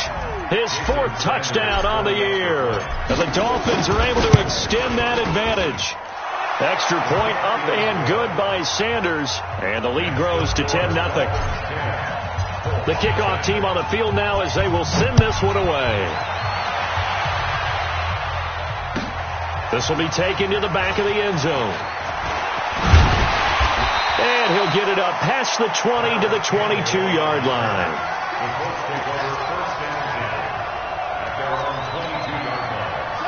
his 4th touchdown on the year. And the Dolphins are able to extend that advantage. Extra point up and good by Sanders. And the lead grows to 10-0. The kickoff team on the field now as they will send this one away. This will be taken to the back of the end zone. And he'll get it up past the 20 to the 22-yard line.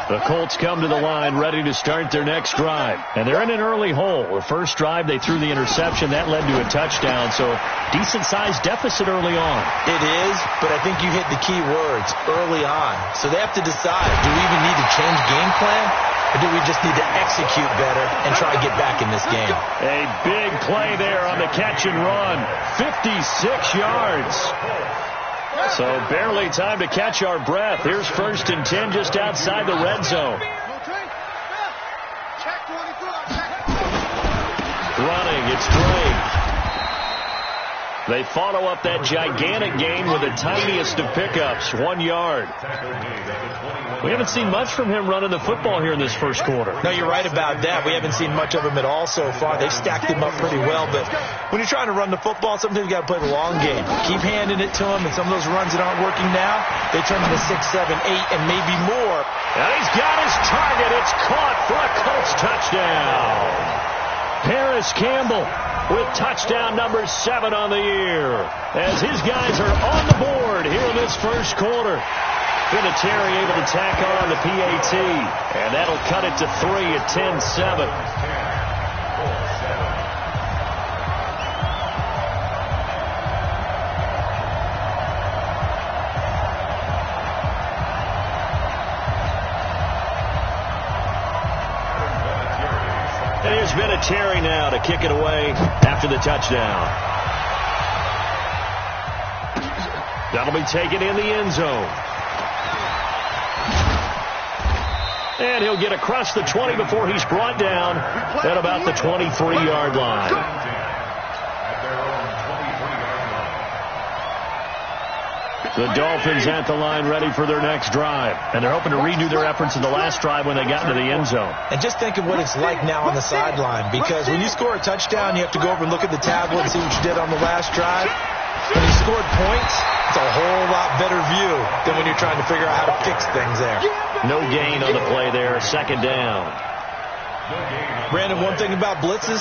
The Colts come to the line ready to start their next drive. And they're in an early hole. The first drive, they threw the interception. That led to a touchdown. So decent-sized deficit early on. It is, but I think you hit the key words, early on. So they have to decide, do we even need to change game plan? Or do we just need to execute better and try to get back in this game? A big play there on the catch and run. 56 yards. So barely time to catch our breath. Here's 1st and 10 just outside the red zone. Running, it's Drake. They follow up that gigantic gain with the tiniest of pickups, 1 yard. We haven't seen much from him running the football here in this first quarter. No, you're right about that. We haven't seen much of him at all so far. They've stacked him up pretty well, but when you're trying to run the football, sometimes you got to play the long game. Keep handing it to him, and some of those runs that aren't working now, they turn into 6, 7, 8, and maybe more. And he's got his target. It's caught for a Colts touchdown. Harris Campbell with touchdown number 7 on the year, as his guys are on the board here in this first quarter. Vinatieri able to tack on the PAT, and that'll cut it to 3 at 10-7. Here's Vinatieri now to kick it away after the touchdown. That'll be taken in the end zone. And he'll get across the 20 before he's brought down at about the 23-yard line. The Dolphins at the line ready for their next drive. And they're hoping to redo their efforts in the last drive when they got into the end zone. And just think of what it's like now on the sideline, because when you score a touchdown, you have to go over and look at the tablet and see what you did on the last drive. when he scored points, it's a whole lot better view than when you're trying to figure out how to fix things there. No gain on the play there. Second down. Brandon, one thing about blitzes,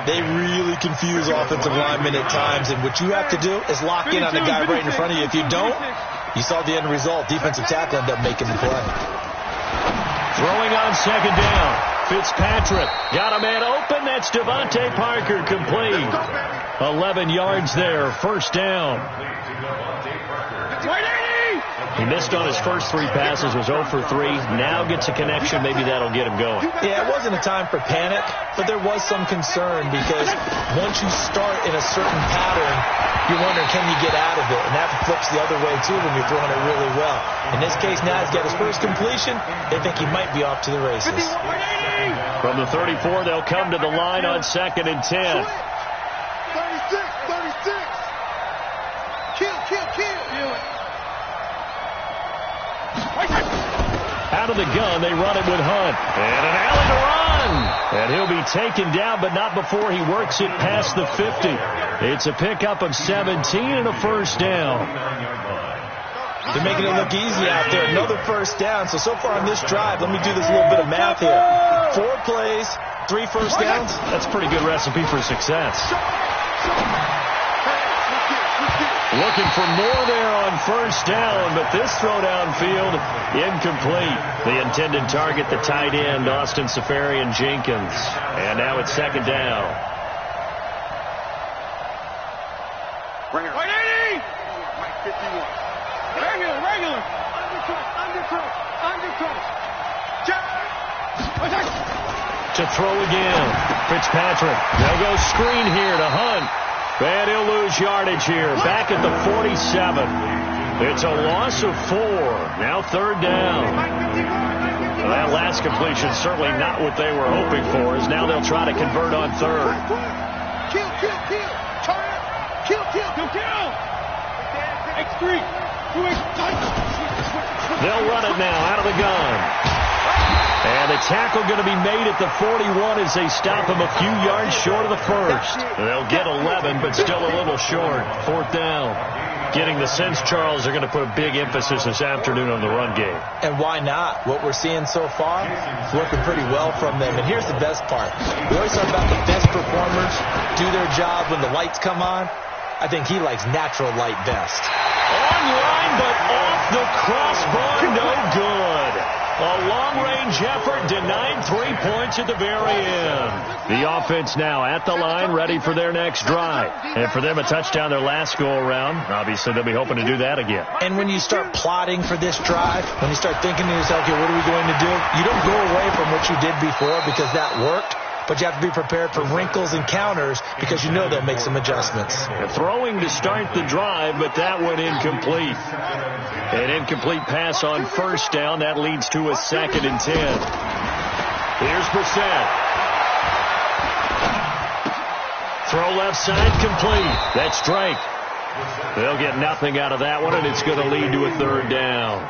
they really confuse offensive linemen at times, and what you have to do is lock in on the guy right in front of you. If you don't, you saw the end result. Defensive tackle ended up making the play. Throwing on second down. Fitzpatrick got a man open. That's Devontae Parker, complete. 11 yards there. First down. He missed on his first 3 passes, was 0 for 3. Now gets a connection. Maybe that'll get him going. Yeah, it wasn't a time for panic, but there was some concern because once you start in a certain pattern, you're wondering, can you get out of it? And that flips the other way, too, when you're throwing it really well. In this case, now he's got his first completion. They think he might be off to the races. From the 34, they'll come to the line on 2nd and 10. 36. Kill. Out of the gun, they run it with Hunt. And an alley to run. And he'll be taken down, but not before he works it past the 50. It's a pickup of 17 and a first down. They're making it look easy out there. Another first down. So far on this drive, let me do this little bit of math here. 4 plays, 3 first downs. That's a pretty good recipe for success. Looking for more there on first down, but this throw downfield, incomplete. The intended target, the tight end, Austin Safarian-Jenkins. And now it's second down. Regular. Undercut. To throw again. Fitzpatrick. They'll go screen here to Hunt. And he'll lose yardage here. Back at the 47. It's a loss of 4. Now third down. Well, that last completion certainly not what they were hoping for, as now they'll try to convert on third. Kill. X3. They'll run it now out of the gun. And the tackle going to be made at the 41 as they stop him a few yards short of the first. They'll get 11, but still a little short. Fourth down. Getting the sense, Charles, they're going to put a big emphasis this afternoon on the run game. And why not? What we're seeing so far is working pretty well from them. And here's the best part. We always talk about the best performers do their job when the lights come on. I think he likes natural light best. Online, but off the crossbar, no good. A long-range effort denied 3 points at the very end. The offense now at the line, ready for their next drive. And for them, a touchdown their last go-around. Obviously, they'll be hoping to do that again. And when you start plotting for this drive, when you start thinking to yourself, okay, what are we going to do? You don't go away from what you did before because that worked. But you have to be prepared for wrinkles and counters because you know they'll make some adjustments. Throwing to start the drive, but that one incomplete. An incomplete pass on first down. That leads to a 2nd and 10. Here's Brissett. Throw left side complete. That's Drake. They'll get nothing out of that one, and it's going to lead to a third down.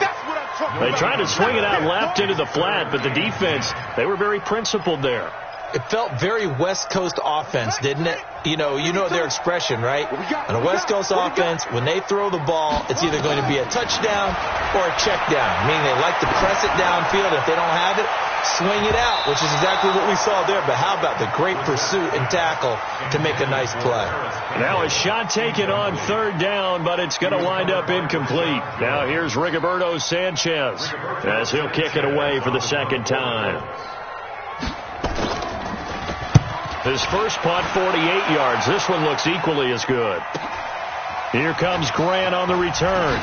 They tried to swing it out left into the flat, but the defense, they were very principled there. It felt very West Coast offense, didn't it? You know their expression, right? On a West Coast offense, when they throw the ball, it's either going to be a touchdown or a check down, meaning they like to press it downfield. If they don't have it, swing it out, which is exactly what we saw there. But how about the great pursuit and tackle to make a nice play? Now a shot taken on third down, but it's going to wind up incomplete. Now here's Rigoberto Sanchez as he'll kick it away for the second time. His first punt, 48 yards. This one looks equally as good. Here comes Grant on the return.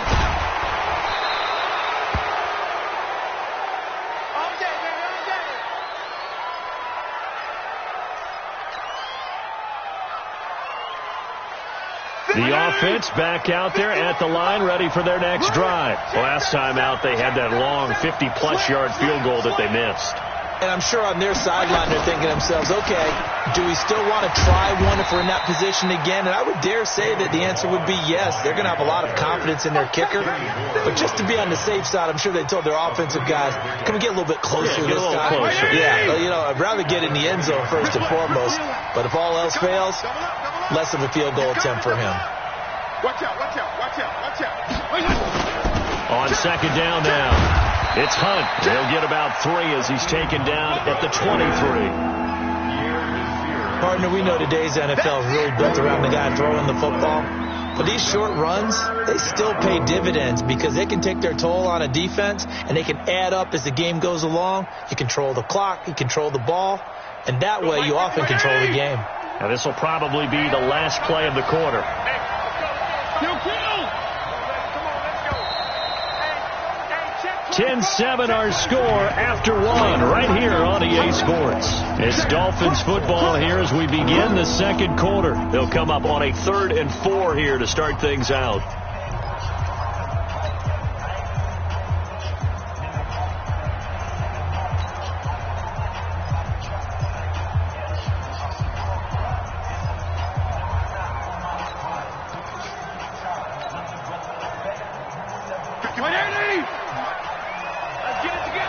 The offense back out there at the line, ready for their next drive. Last time out, they had that long 50-plus yard field goal that they missed. And I'm sure on their sideline they're thinking to themselves, okay, do we still want to try one if we're in that position again? And I would dare say that the answer would be yes. They're going to have a lot of confidence in their kicker. But just to be on the safe side, I'm sure they told their offensive guys, can we get a little bit closer this time? Closer. Yeah, I'd rather get in the end zone first and foremost. But if all else fails, less of a field goal attempt for him. Watch out, watch out, watch out, watch out. On second down now, it's Hunt. He'll get about 3 as he's taken down at the 23. Partner, we know today's NFL is really built around the guy throwing the football. But these short runs, they still pay dividends because they can take their toll on a defense, and they can add up as the game goes along. You control the clock, you control the ball, and that way you often control the game. Now this will probably be the last play of the quarter. 10-7 our score after 1 right here on EA Sports. It's Dolphins football here as we begin the second quarter. They'll come up on a 3rd and 4 here to start things out.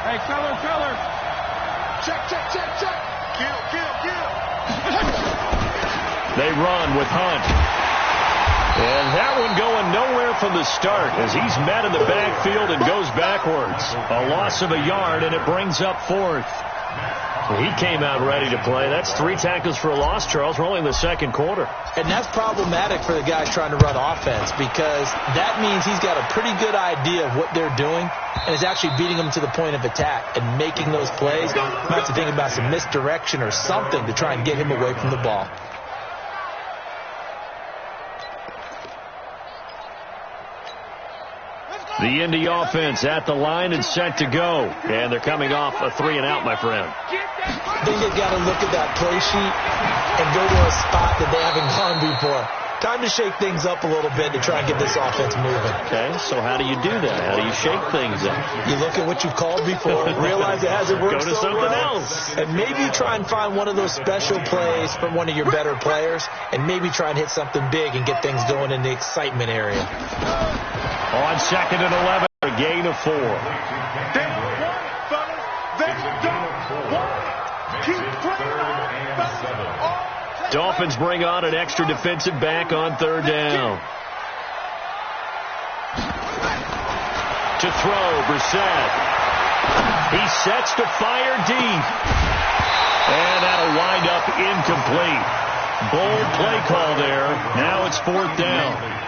Hey, Keller. Check. Kill. They run with Hunt. And that one going nowhere from the start as he's met in the backfield and goes backwards. A loss of a yard, and it brings up 4th. He came out ready to play. That's 3 tackles for a loss, Charles. We're only in the second quarter. And that's problematic for the guys trying to run offense because that means he's got a pretty good idea of what they're doing and is actually beating them to the point of attack and making those plays. You might have to think about some misdirection or something to try and get him away from the ball. The Indy offense at the line and set to go. And they're coming off a 3 and out, my friend. I think they've got to look at that play sheet and go to a spot that they haven't gone before. Time to shake things up a little bit to try and get this offense moving. Okay, so how do you do that? How do you shake things up? You look at what you've called before, realize it hasn't worked Go to so something well, else. and maybe try and find one of those special plays from one of your better players, and maybe try and hit something big and get things going in the excitement area. On 2nd and 11, a gain of 4. They want it, fellas. They don't want it. Keep playing on, fellas. Dolphins bring on an extra defensive back on 3rd down. To throw, Brissett. He sets to fire deep. And that'll wind up incomplete. Bold play call there. Now it's 4th down.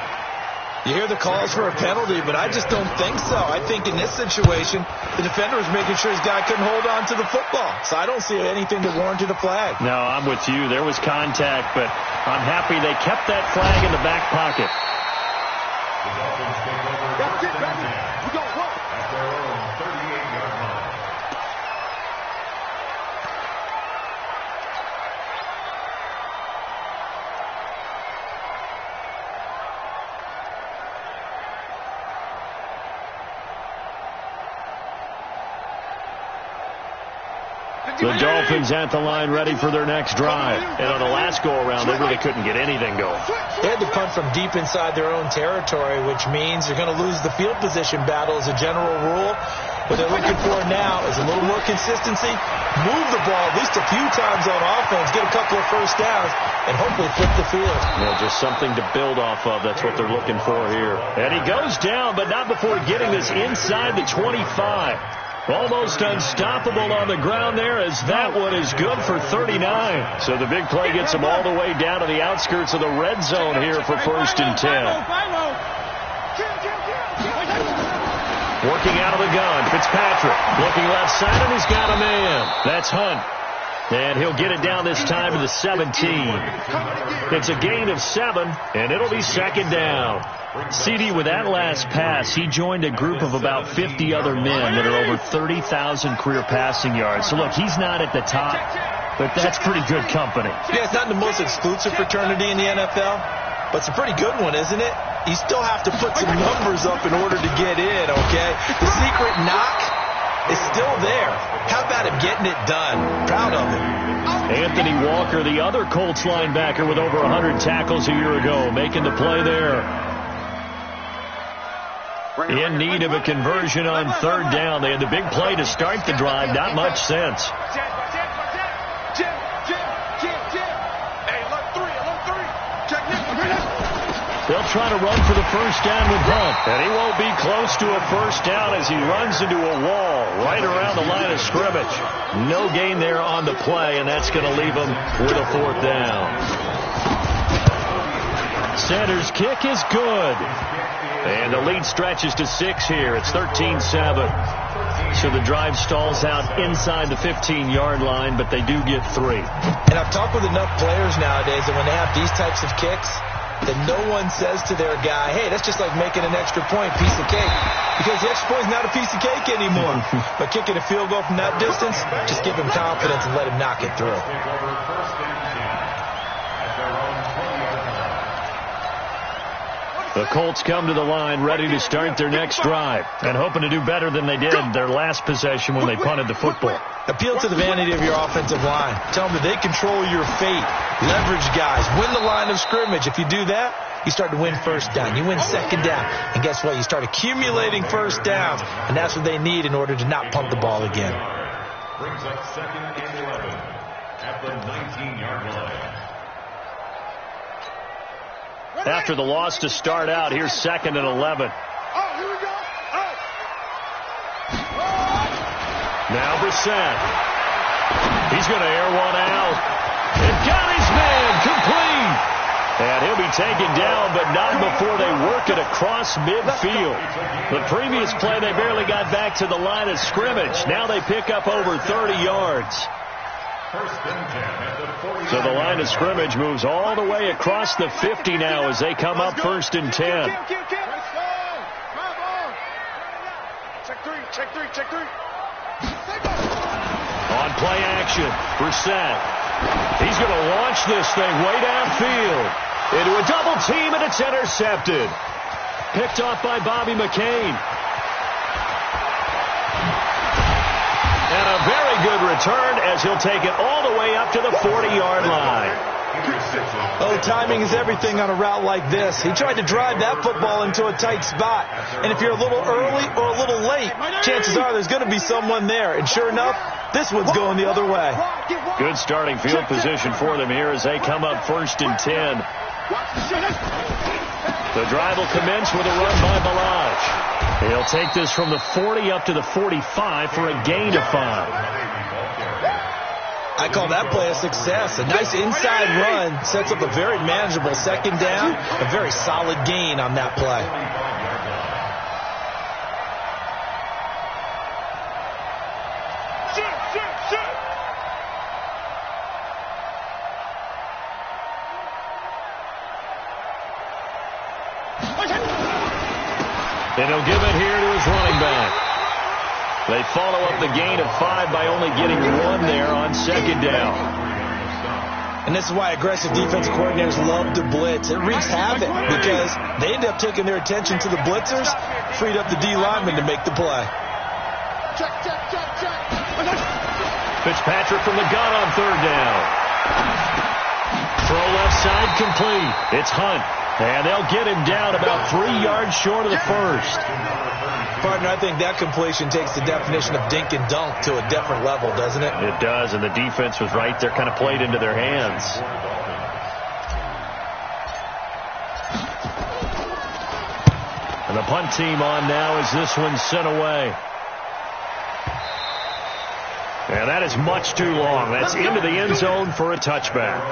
You hear the calls for a penalty, but I just don't think so. I think in this situation, the defender was making sure his guy couldn't hold on to the football. So I don't see anything that warranted a flag. No, I'm with you. There was contact, but I'm happy they kept that flag in the back pocket. That's it, baby. We're going to work. At their own 38-yard line. The Dolphins at the line ready for their next drive. And on the last go-around, they really couldn't get anything going. They had to punt from deep inside their own territory, which means they're going to lose the field position battle as a general rule. What they're looking for now is a little more consistency, move the ball at least a few times on offense, get a couple of first downs, and hopefully flip the field. Yeah, just something to build off of. That's what they're looking for here. And he goes down, but not before getting this inside the 25. Almost unstoppable on the ground there as that one is good for 39. So the big play gets them all the way down to the outskirts of the red zone here for 1st and 10. Working out of the gun, Fitzpatrick looking left side, and he's got a man. That's Hunt. And he'll get it down this time to the 17. It's a gain of 7, and it'll be 2nd down. CD, with that last pass, he joined a group of about 50 other men that are over 30,000 career passing yards. So, look, he's not at the top, but that's pretty good company. Yeah, it's not the most exclusive fraternity in the NFL, but it's a pretty good one, isn't it? You still have to put some numbers up in order to get in, okay? The secret knock is still there. How about him getting it done? Proud of him. Anthony Walker, the other Colts linebacker with over 100 tackles a year ago, making the play there. In need of a conversion on 3rd down. They had the big play to start the drive. Not much sense. Hey, look 3. Check this. They'll try to run for the first down with Hunt. And he won't be close to a first down as he runs into a wall right around the line of scrimmage. No gain there on the play, and that's going to leave him with a fourth down. Sanders' kick is good. And the lead stretches to 6 here. It's 13-7. So the drive stalls out inside the 15-yard line, but they do get 3. And I've talked with enough players nowadays that when they have these types of kicks, that no one says to their guy, hey, that's just like making an extra point, piece of cake. Because the extra point is not a piece of cake anymore. But kicking a field goal from that distance, just give him confidence and let him knock it through. The Colts come to the line ready to start their next drive and hoping to do better than they did their last possession when they punted the football. Appeal to the vanity of your offensive line. Tell them that they control your fate. Leverage guys. Win the line of scrimmage. If you do that, you start to win first down. You win second down. And guess what? You start accumulating first downs. And that's what they need in order to not punt the ball again. Brings up 2nd and 11 at the 19-yard line. After the loss to start out, here's 2nd and 11. Oh, here we go. Oh. Now Brissett. He's going to air one out. And got his man complete. And he'll be taken down, but not before they work it across midfield. The previous play, they barely got back to the line of scrimmage. Now they pick up over 30 yards. So the line of scrimmage moves all the way across the 50 now as they come up 1st and 10. Check three. On play action, Brissett. He's going to launch this thing way downfield into a double team, and it's intercepted. Picked off by Bobby McCain. And a very good return as he'll take it all the way up to the 40-yard line. Oh, timing is everything on a route like this. He tried to drive that football into a tight spot. And if you're a little early or a little late, chances are there's going to be someone there. And sure enough, this one's going the other way. Good starting field position for them here as they come up 1st and 10. The drive will commence with a run by Balaj. He'll take this from the 40 up to the 45 for a gain of 5. I call that play a success. A nice inside run sets up a very manageable second down. A very solid gain on that play. And he'll give it here to his running back. They follow up the gain of 5 by only getting 1 there on second down. And this is why aggressive defensive coordinators love to blitz. It wreaks havoc because they end up taking their attention to the blitzers, freed up the D lineman to make the play. Fitzpatrick from the gun on 3rd down. Throw left side complete. It's Hunt. And they'll get him down about 3 yards short of the first. Partner, I think that completion takes the definition of dink and dunk to a different level, doesn't it? It does, and the defense was right there, kind of played into their hands. And the punt team on now as this one's sent away. And that is much too long. That's into the end zone for a touchback.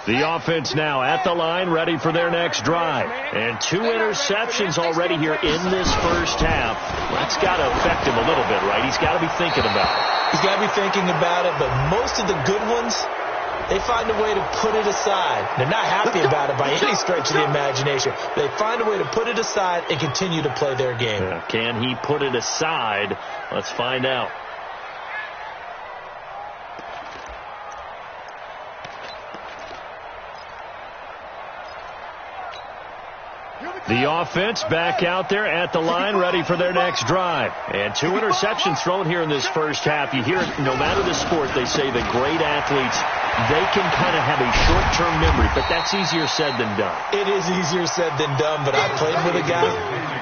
The offense now at the line, ready for their next drive. And 2 interceptions already here in this first half. That's got to affect him a little bit, right? He's got to be thinking about it. He's got to be thinking about it, but most of the good ones, they find a way to put it aside. They're not happy about it by any stretch of the imagination. They find a way to put it aside and continue to play their game. Yeah, can he put it aside? Let's find out. The offense back out there at the line, ready for their next drive. And 2 interceptions thrown here in this first half. You hear it, no matter the sport, they say the great athletes, they can kind of have a short-term memory, but that's easier said than done. It is easier said than done, but I played with a guy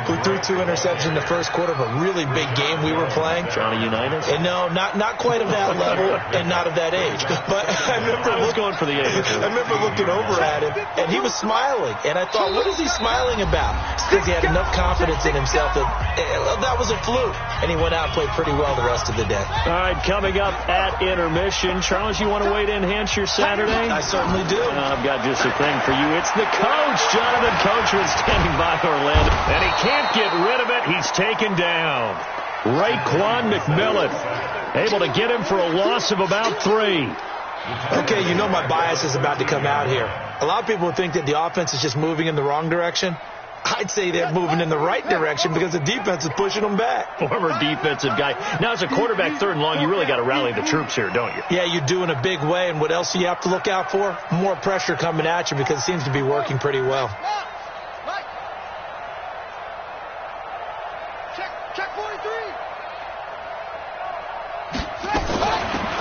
who threw 2 interceptions in the first quarter of a really big game we were playing. Johnny Unitas? And no, not quite of that level and not of that age. But I was going for the age. I remember looking over at him, and he was smiling. And I thought, what is he smiling about? It's because he had enough confidence in himself that was a fluke. And he went out and played pretty well the rest of the day. All right, coming up at intermission. Charles, you want to wait to enhance your Saturday? I certainly do. I've got just a thing for you. It's the coach, Jonathan Coachman, standing by Orlando. And he can't get rid of it. He's taken down. Raekwon McMillan able to get him for a loss of about 3. Okay, you know my bias is about to come out here. A lot of people think that the offense is just moving in the wrong direction. I'd say they're moving in the right direction because the defense is pushing them back. Former defensive guy. Now, as a quarterback 3rd and long, you really got to rally the troops here, don't you? Yeah, you do in a big way. And what else do you have to look out for? More pressure coming at you because it seems to be working pretty well. Check 43.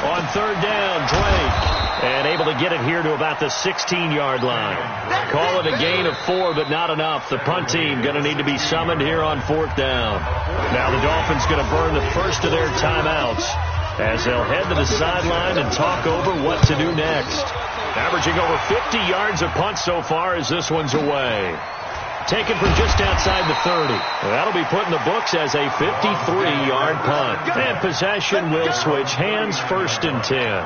On 3rd down, Drake. And able to get it here to about the 16-yard line. Call it a gain of 4, but not enough. The punt team going to need to be summoned here on 4th down. Now the Dolphins going to burn the first of their timeouts as they'll head to the sideline and talk over what to do next. Averaging over 50 yards a punt so far as this one's away. Taken from just outside the 30. That'll be put in the books as a 53-yard punt. And possession will switch hands, 1st and 10.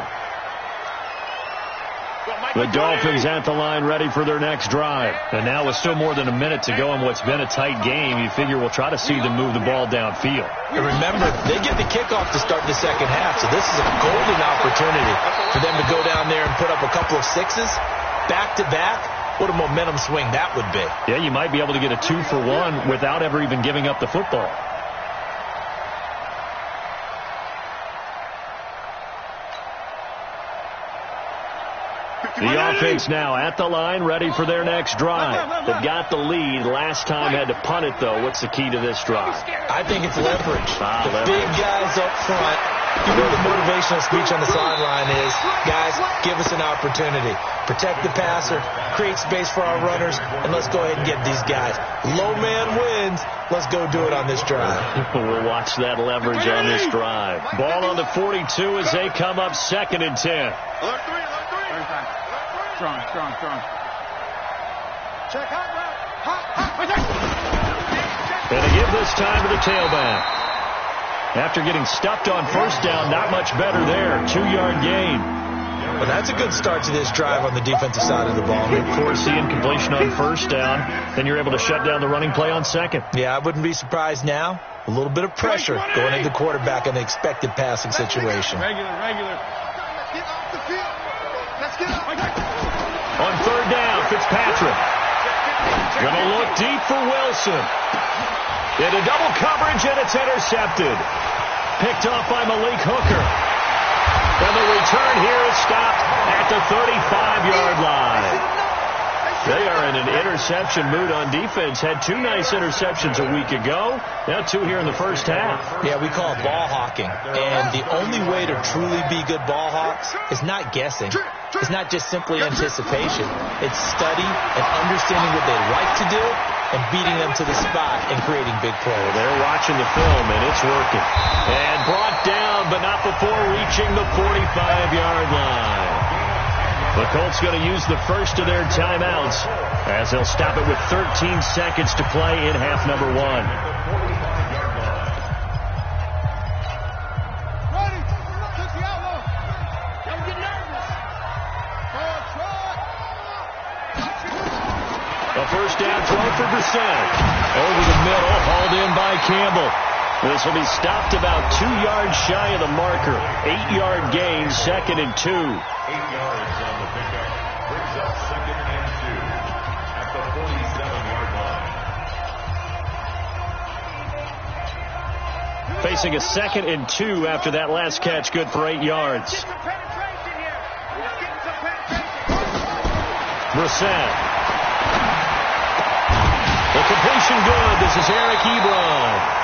The Dolphins at the line ready for their next drive. And now with still more than a minute to go in what's been a tight game, you figure we'll try to see them move the ball downfield. And remember, they get the kickoff to start the second half, so this is a golden opportunity for them to go down there and put up a couple of 6s back-to-back. What a momentum swing that would be. Yeah, you might be able to get a 2-for-1 without ever even giving up the football. The offense now at the line, ready for their next drive. They've got the lead. Last time had to punt it, though. What's the key to this drive? I think it's leverage. The big guys up front. You know the motivational speech on the sideline is, guys, give us an opportunity. Protect the passer, create space for our runners, and let's go ahead and get these guys. Low man wins. Let's go do it on this drive. We'll watch that leverage on this drive. Ball on the 42 as they come up 2nd and 10. Strong. Check hot. And they give this time to the tailback. After getting stuffed on 1st down, not much better there. 2-yard gain. Well, that's a good start to this drive on the defensive side of the ball. Force the incompletion on 1st down. Then you're able to shut down the running play on 2nd. Yeah, I wouldn't be surprised now. A little bit of pressure going into the quarterback in the expected passing situation. Regular. Get off the field. Let's get up. On 3rd down, Fitzpatrick. Going to look deep for Wilson. Into double coverage, and it's intercepted. Picked off by Malik Hooker. And the return here is stopped at the 35-yard line. They are in an interception mood on defense. Had 2 nice interceptions a week ago. Now 2 here in the first half. Yeah, we call it ball hawking. And the only way to truly be good ball hawks is not guessing. It's not just simply anticipation. It's study and understanding what they like to do and beating them to the spot and creating big plays. They're watching the film, and it's working. And brought down, but not before reaching the 45-yard line. The Colts going to use the first of their timeouts as they'll stop it with 13 seconds to play in half number 1. A first down throw for Brissett. Over the middle, hauled in by Campbell. This will be stopped about 2 yards shy of the marker. 8-yard gain, 2nd and 2. 8 yards on the pickup. Brings up 2nd and 2 at the 47-yard line. Facing a 2nd and 2 after that last catch, good for 8 yards. Brissett. The completion good. This is Eric Ebron.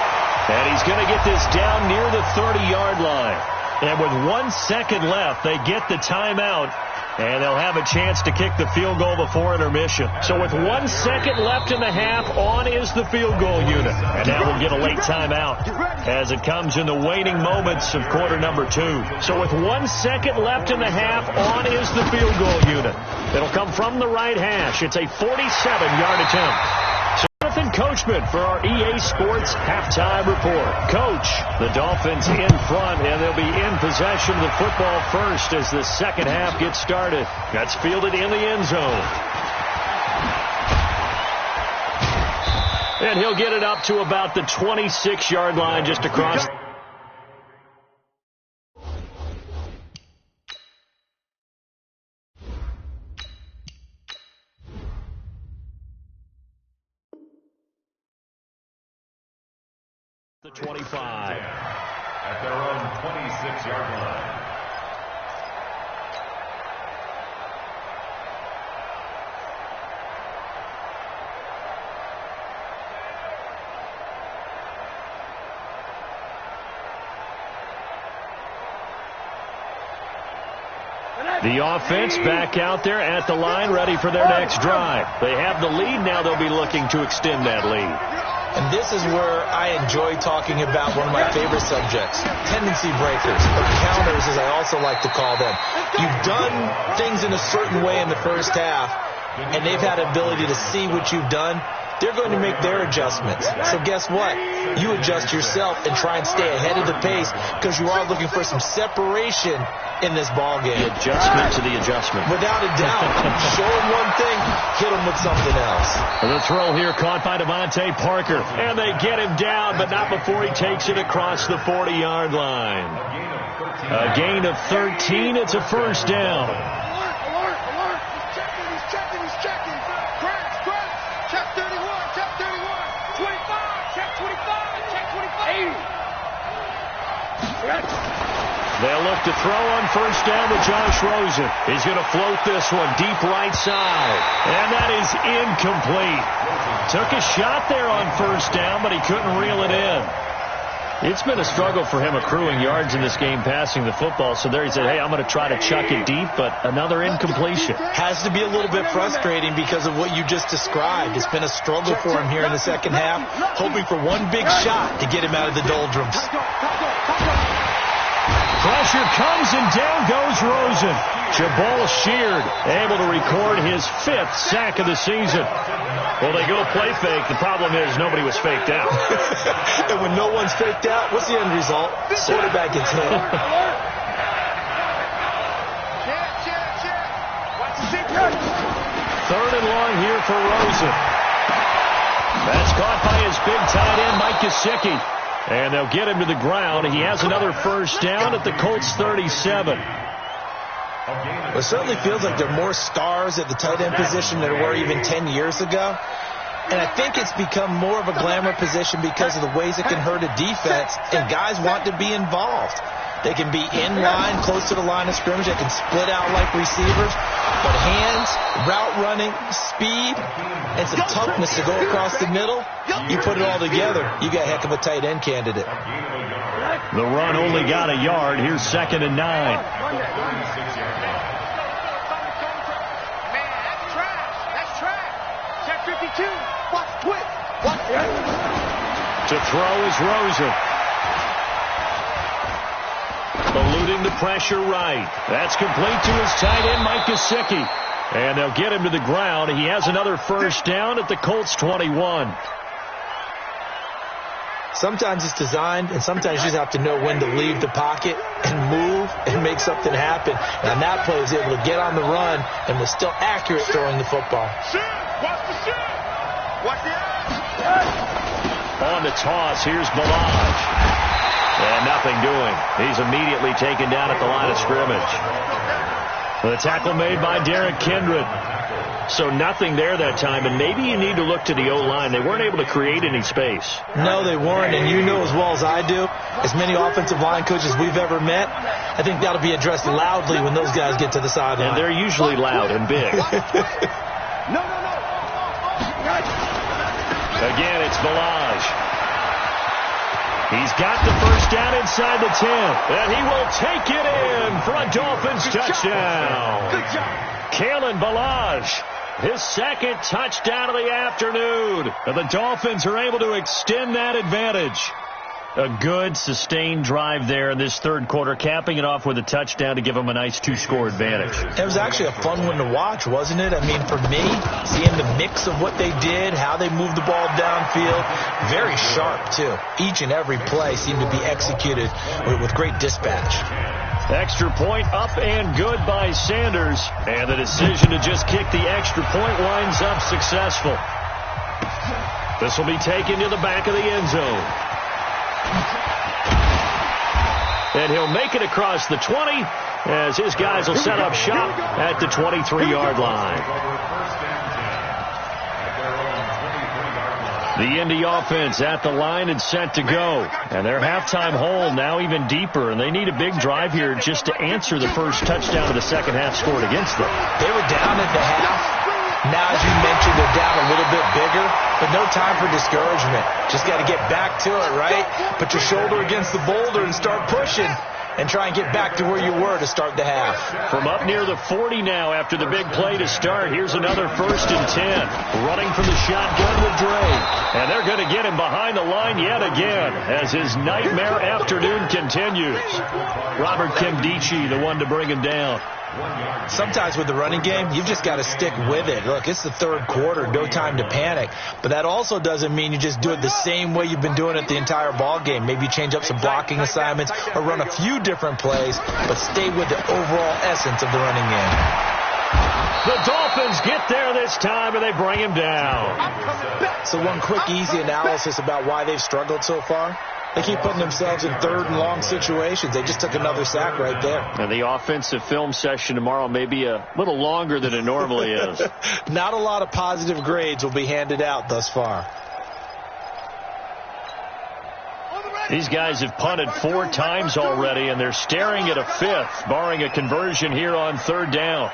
And he's going to get this down near the 30-yard line. And with 1 second left, they get the timeout And they'll have a chance to kick the field goal before intermission. So with 1 second left in the half, on is the field goal unit. And now we'll get a late timeout as it comes in the waning moments of quarter number 2. So with 1 second left in the half, on is the field goal unit. It'll come from the right hash. It's a 47-yard attempt. Jonathan Coachman for our EA Sports halftime report. Coach, the Dolphins in front, and they'll be in possession of the football first as the second half gets started. That's fielded in the end zone. And he'll get it up to about the 26-yard line just across. The 25. At their own 26-yard line. The offense back out there at the line, ready for their next drive. They have the lead now. They'll be looking to extend that lead. And this is where I enjoy talking about one of my favorite subjects, tendency breakers, or counters as I also like to call them. You've done things in a certain way in the first half, and they've had ability to see what you've done. They're going to make their adjustments. So guess what? You adjust yourself and try and stay ahead of the pace because you are looking for some separation in this ball game. The adjustment to the adjustment. Without a doubt. Show them one thing, hit them with something else. The throw here caught by Devontae Parker. And they get him down, but not before he takes it across the 40-yard line. A gain of 13. It's a first down. Alert. He's checking. Crash. Check 31. 25. Check 25. They'll look to throw on first down to Josh Rosen. He's going to float this one deep right side. And that is incomplete. Took a shot there on first down, but he couldn't reel it in. It's been a struggle for him accruing yards in this game passing the football. So there he said, hey, I'm going to try to chuck it deep, but another incompletion. Has to be a little bit frustrating because of what you just described. It's been a struggle for him here in the second half, hoping for one big shot to get him out of the doldrums. Pressure comes, and down goes Rosen. Jabal Sheard able to record his 5th sack of the season. Well, they go play fake. The problem is nobody was faked out. And when no one's faked out, what's the end result? Quarterback gets hit. Third and long here for Rosen. That's caught by his big tight end, Mike Gesicki. And they'll get him to the ground. He has another first down at the Colts 37. Well, it certainly feels like there are more stars at the tight end position than there were even 10 years ago. And I think it's become more of a glamour position because of the ways it can hurt a defense, and guys want to be involved. They can be in line, close to the line of scrimmage. They can split out like receivers. But hands, route running, speed, and some toughness to go across the middle, you put it all together, you got a heck of a tight end candidate. The run only got a yard. Here's 2nd and 9. Man, that's trash. Check 52. Watch quick. To throw is Rosen. Eluding the pressure right. That's complete to his tight end, Mike Gesicki. And they'll get him to the ground. He has another first down at the Colts 21. Sometimes it's designed, and sometimes you just have to know when to leave the pocket and move and make something happen. And on that play, he was able to get on the run and was still accurate throwing the football. Watch the shit. Watch the eye. On the toss, here's Balaj. And nothing doing. He's immediately taken down at the line of scrimmage. The tackle made by Derek Kindred. So nothing there that time, and maybe you need to look to the O-line. They weren't able to create any space. No, they weren't, and you know as well as I do, as many offensive line coaches we've ever met, I think that'll be addressed loudly when those guys get to the sideline. And they're usually loud and big. Again, it's Balaj. He's got the first down inside the 10, and he will take it in for a Dolphins touchdown. Kalen Ballage, his second touchdown of the afternoon. And the Dolphins are able to extend that advantage. A good, sustained drive there in this third quarter, capping it off with a touchdown to give them a nice two-score advantage. It was actually a fun one to watch, wasn't it? I mean, for me, seeing the mix of what they did, how they moved the ball downfield, very sharp, too. Each and every play seemed to be executed with great dispatch. Extra point up and good by Sanders. And the decision to just kick the extra point winds up successful. This will be taken to the back of the end zone. And he'll make it across the 20 as his guys will set up shop at the 23-yard line. The Indy offense at the line and set to go. And their halftime hole now even deeper, and they need a big drive here just to answer the first touchdown of the second half scored against them. They were down at the half. Now, as you mentioned, they're down a little bit bigger, but no time for discouragement. Just got to get back to it, right? Put your shoulder against the boulder and start pushing and try and get back to where you were to start the half. From up near the 40 now after the big play to start, here's another 1st and 10. Running from the shotgun with Dre. And they're going to get him behind the line yet again as his nightmare afternoon continues. Robert Kimdichie, the one to bring him down. Sometimes with the running game, you've just got to stick with it. Look, it's the third quarter, no time to panic. But that also doesn't mean you just do it the same way you've been doing it the entire ball game. Maybe change up some blocking assignments or run a few different plays, but stay with the overall essence of the running game. The Dolphins get there this time, and they bring him down. So one quick, easy analysis about why they've struggled so far. They keep putting themselves in third and long situations. They just took another sack right there. And the offensive film session tomorrow may be a little longer than it normally is. Not a lot of positive grades will be handed out thus far. These guys have punted 4 times already, and they're staring at a 5th, barring a conversion here on 3rd down.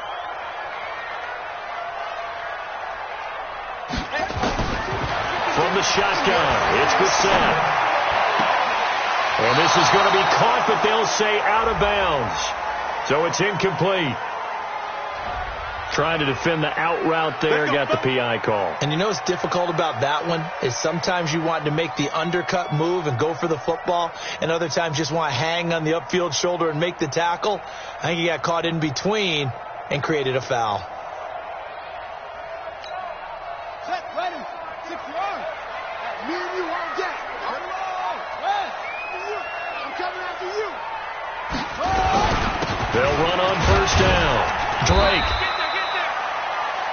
From the shotgun, it's Brissett. And this is going to be caught, but they'll say out of bounds. So it's incomplete. Trying to defend the out route there, got the PI call. And you know what's difficult about that one is sometimes you want to make the undercut move and go for the football, and other times just want to hang on the upfield shoulder and make the tackle. I think he got caught in between and created a foul. Set, ready, 6 yards. Me and you won't get. I'm coming after you. They'll run on 1st down. Drake.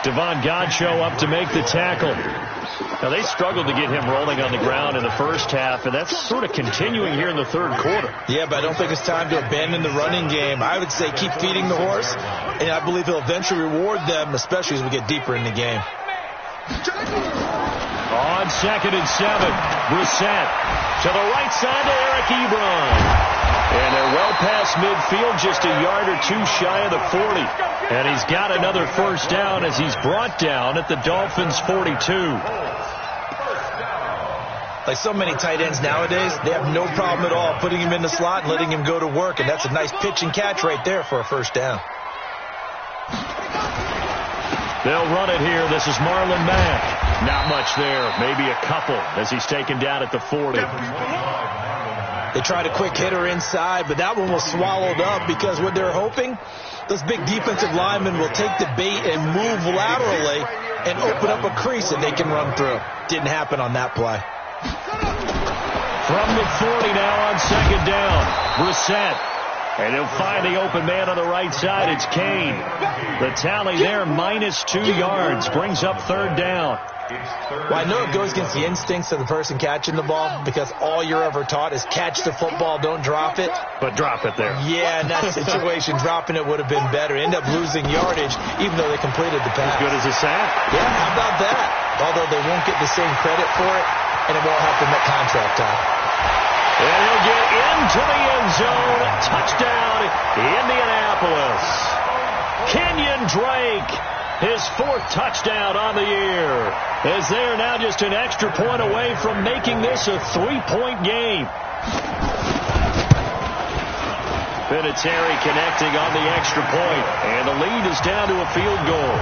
Devon Godchaux up to make the tackle. Now, they struggled to get him rolling on the ground in the first half, and that's sort of continuing here in the third quarter. Yeah, but I don't think it's time to abandon the running game. I would say keep feeding the horse, and I believe he'll eventually reward them, especially as we get deeper in the game. On 2nd and 7, Brissett to the right side to Eric Ebron. And they're well past midfield, just a yard or 2 shy of the 40. And he's got another 1st down as he's brought down at the Dolphins' 42. Like so many tight ends nowadays, they have no problem at all putting him in the slot and letting him go to work. And that's a nice pitch and catch right there for a 1st down. They'll run it here. This is Marlon Mack. Not much there. Maybe a couple as he's taken down at the 40. They tried a quick hitter inside, but that one was swallowed up because what they're hoping, those big defensive linemen will take the bait and move laterally and open up a crease that they can run through. Didn't happen on that play. From the 40 now on 2nd down, Brissett. And he'll find the open man on the right side. It's Kane. The tally there, -2 yards, brings up 3rd down. Well, I know it goes against the instincts of the person catching the ball because all you're ever taught is catch the football, don't drop it. But drop it there. Yeah, in that situation, dropping it would have been better. End up losing yardage, even though they completed the pass. As good as a sack. Yeah, how about that? Although they won't get the same credit for it, and it won't help them at contract time. And he'll get into the end zone. Touchdown, Indianapolis. Kenyon Drake, his 4th touchdown on the year, as they are now just an extra point away from making this a 3-point game. Vinatieri connecting on the extra point, and the lead is down to a field goal.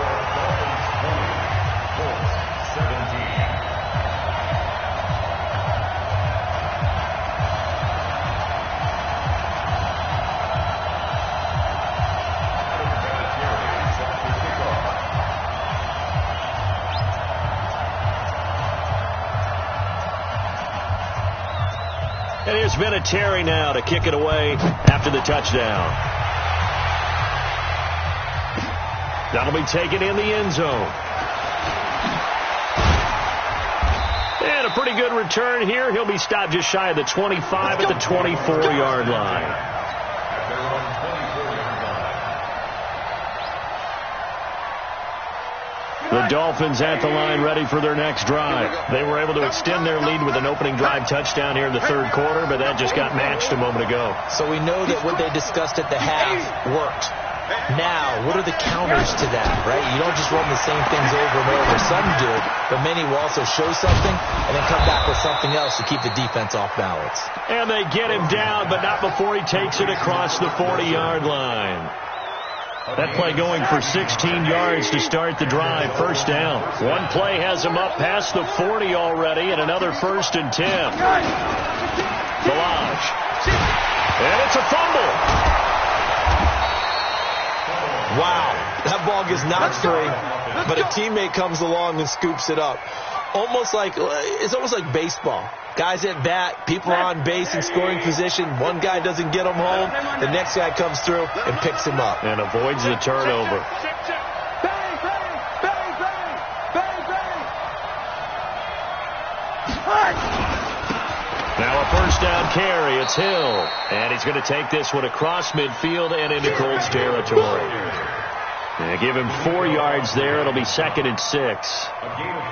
And here's Vinatieri now to kick it away after the touchdown. That'll be taken in the end zone. And a pretty good return here. He'll be stopped just shy of the 25 at the 24-yard line. The Dolphins at the line ready for their next drive. They were able to extend their lead with an opening drive touchdown here in the third quarter, but that just got matched a moment ago. So we know that what they discussed at the half worked. Now, what are the counters to that, right? You don't just run the same things over and over. Some do, but many will also show something and then come back with something else to keep the defense off balance. And they get him down, but not before he takes it across the 40-yard line. That play going for 16 yards to start the drive. First down. One play has him up past the 40 already, and another 1st and 10. Balaj. And it's a fumble. Wow. That ball gets knocked free, but a teammate comes along and scoops it up. It's almost like baseball. Guys at bat, people are on base in scoring position. One guy doesn't get him home. The next guy comes through and picks him up. And avoids the turnover. Now a first down carry. It's Hill. And he's going to take this one across midfield and into Colts territory. And give him 4 yards there. It'll be 2nd and 6.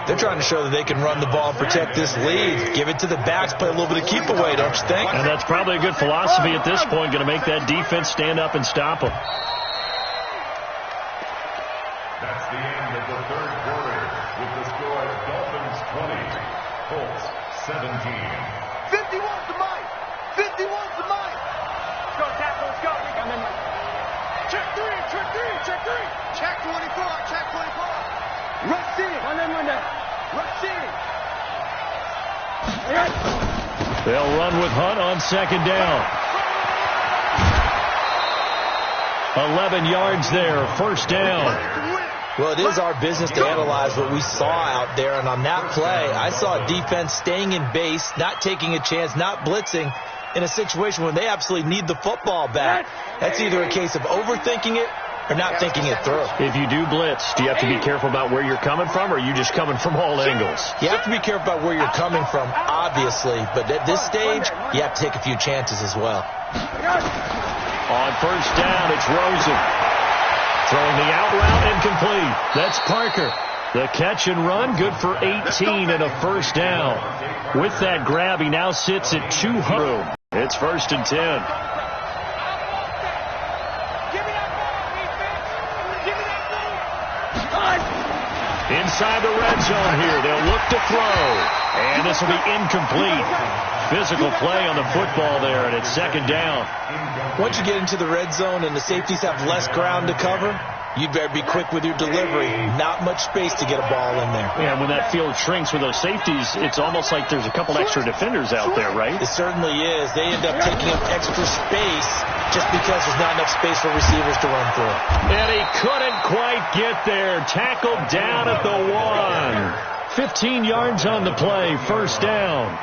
They're trying to show that they can run the ball and protect this lead. Give it to the backs, play a little bit of keep away, don't you think? And that's probably a good philosophy at this point, going to make that defense stand up and stop them. That's the end of the third quarter with the score Dolphins 20, Colts 17. 51's the mic. 51's the mic. Let's go, tackle. Let's go. Check 3. Check 3. Check 3. Check 24. Check 24. Rush in. Rush in. They'll run with Hunt on 2nd down. 11 yards there. First down. Well, it is our business to analyze what we saw out there. And on that play, I saw defense staying in base, not taking a chance, not blitzing in a situation where they absolutely need the football back. That's either a case of overthinking it or not thinking it through. If you do blitz, do you have to be careful about where you're coming from, or are you just coming from all angles? You have to be careful about where you're coming from, obviously. But at this stage, you have to take a few chances as well. On first down, it's Rosen. Throwing the out route incomplete. That's Parker. The catch and run, good for 18 and a first down. With that grab, he now sits at 200. It's 1st and 10. Inside the red zone here. They'll look to throw. And this will be incomplete. Physical play on the football there, and it's 2nd down. Once you get into the red zone and the safeties have less ground to cover, you better be quick with your delivery. Not much space to get a ball in there. Yeah, when that field shrinks with those safeties, it's almost like there's a couple extra defenders out there, right? It certainly is. They end up taking up extra space just because there's not enough space for receivers to run through. And he couldn't quite get there. Tackled down at the 1. 15 yards on the play. First down.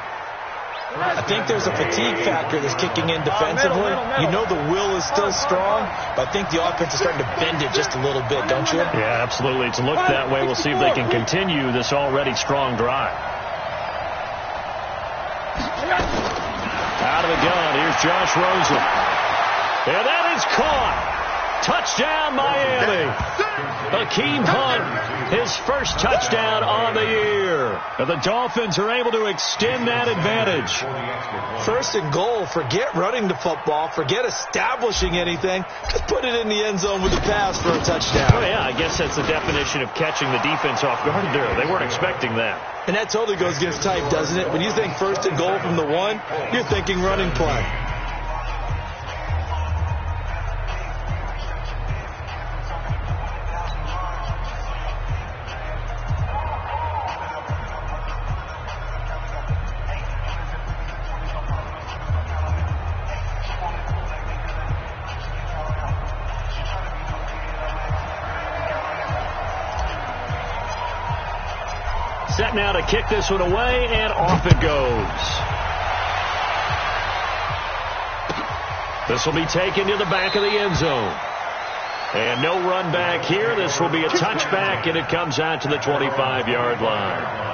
I think there's a fatigue factor that's kicking in defensively. You know the will is still strong, but I think the offense is starting to bend it just a little bit, don't you? Yeah, absolutely. It's looked that way. We'll see if they can continue this already strong drive. Out of the gun, here's Josh Rosen. And that is caught. Touchdown, Miami. Akeem Hunt, his first touchdown on the year. And the Dolphins are able to extend that advantage. First and goal. Forget running the football. Forget establishing anything. Just put it in the end zone with the pass for a touchdown. Oh, yeah, I guess that's the definition of catching the defense off guard there. They weren't expecting that. And that totally goes against type, doesn't it? When you think first and goal from the 1, you're thinking running play. Set now to kick this one away, and off it goes. This will be taken to the back of the end zone. And no run back here. This will be a touchback, and it comes out to the 25-yard line.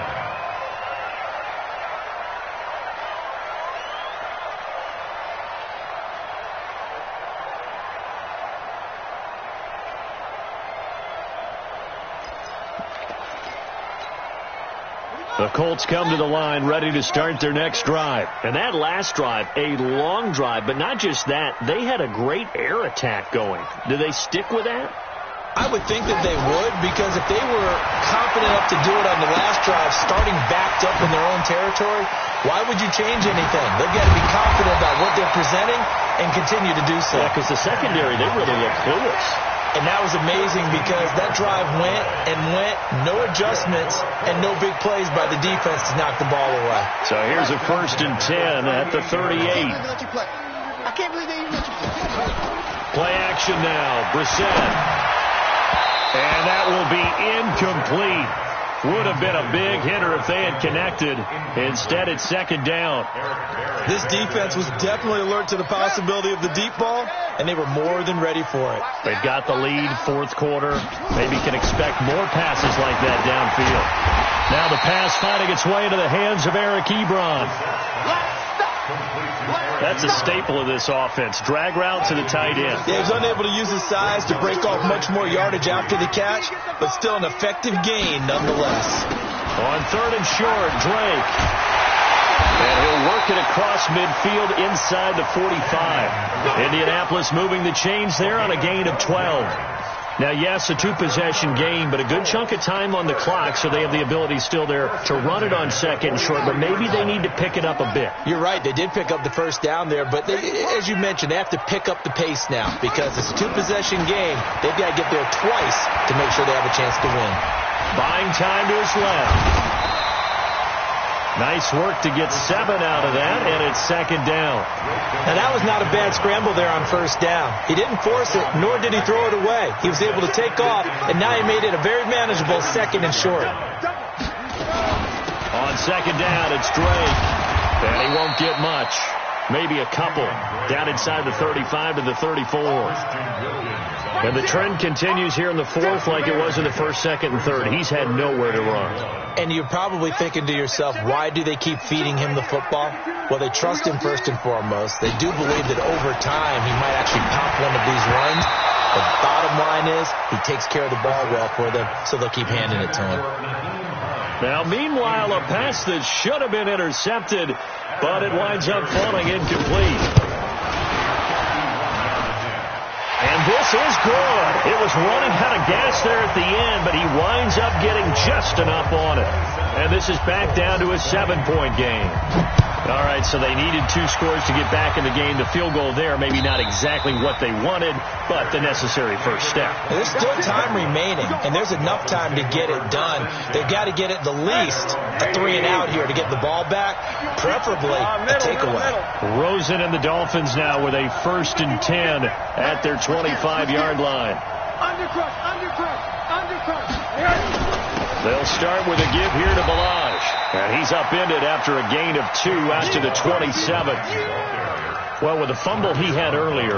The Colts come to the line ready to start their next drive. And that last drive, a long drive, but not just that. They had a great air attack going. Do they stick with that? I would think that they would, because if they were confident enough to do it on the last drive, starting backed up in their own territory, why would you change anything? They've got to be confident about what they're presenting and continue to do so. Yeah, because the secondary, they really look clueless. And that was amazing because that drive went and went, no adjustments, and no big plays by the defense to knock the ball away. So here's a 1st and 10 at the 38. I can't believe they even let you play. Play action now, Brissett. And that will be incomplete. Would have been a big hitter if they had connected. Instead, it's 2nd down. This defense was definitely alert to the possibility of the deep ball, and they were more than ready for it. They've got the lead, 4th quarter. Maybe can expect more passes like that downfield. Now the pass finding its way into the hands of Eric Ebron. That's a staple of this offense. Drag route to the tight end. Yeah, he was unable to use his size to break off much more yardage after the catch, but still an effective gain nonetheless. On 3rd and short, Drake. And he'll work it across midfield inside the 45. Indianapolis moving the chains there on a gain of 12. Now, yes, a 2-possession game, but a good chunk of time on the clock, so they have the ability still there to run it on 2nd and short, but maybe they need to pick it up a bit. You're right. They did pick up the 1st down there, but as you mentioned, they have to pick up the pace now because it's a 2-possession game. They've got to get there twice to make sure they have a chance to win. Buying time to his left. Nice work to get 7 out of that, and it's 2nd down. Now, that was not a bad scramble there on 1st down. He didn't force it, nor did he throw it away. He was able to take off, and now he made it a very manageable 2nd and short. On 2nd down, it's Drake, and he won't get much. Maybe a couple. Down inside the 35 to the 34. And the trend continues here in the 4th like it was in the 1st, 2nd, and 3rd. He's had nowhere to run. And you're probably thinking to yourself, why do they keep feeding him the football? Well, they trust him first and foremost. They do believe that over time he might actually pop one of these runs. The bottom line is he takes care of the ball well for them, so they'll keep handing it to him. Now, meanwhile, a pass that should have been intercepted, but it winds up falling incomplete. And this is good. It was running out of gas there at the end, but he winds up getting just enough on it. And this is back down to a 7-point game. All right, so they needed 2 scores to get back in the game. The field goal there, maybe not exactly what they wanted, but the necessary first step. There's still time remaining, and there's enough time to get it done. They've got to get at the least a 3-and-out here to get the ball back, preferably a takeaway. Rosen and the Dolphins now with a 1st and 10 at their 25-yard line. Undercrush, undercrush, undercrush. They'll start with a give here to Balaj. And he's upended after a gain of 2 out to the 27. Well, with the fumble he had earlier,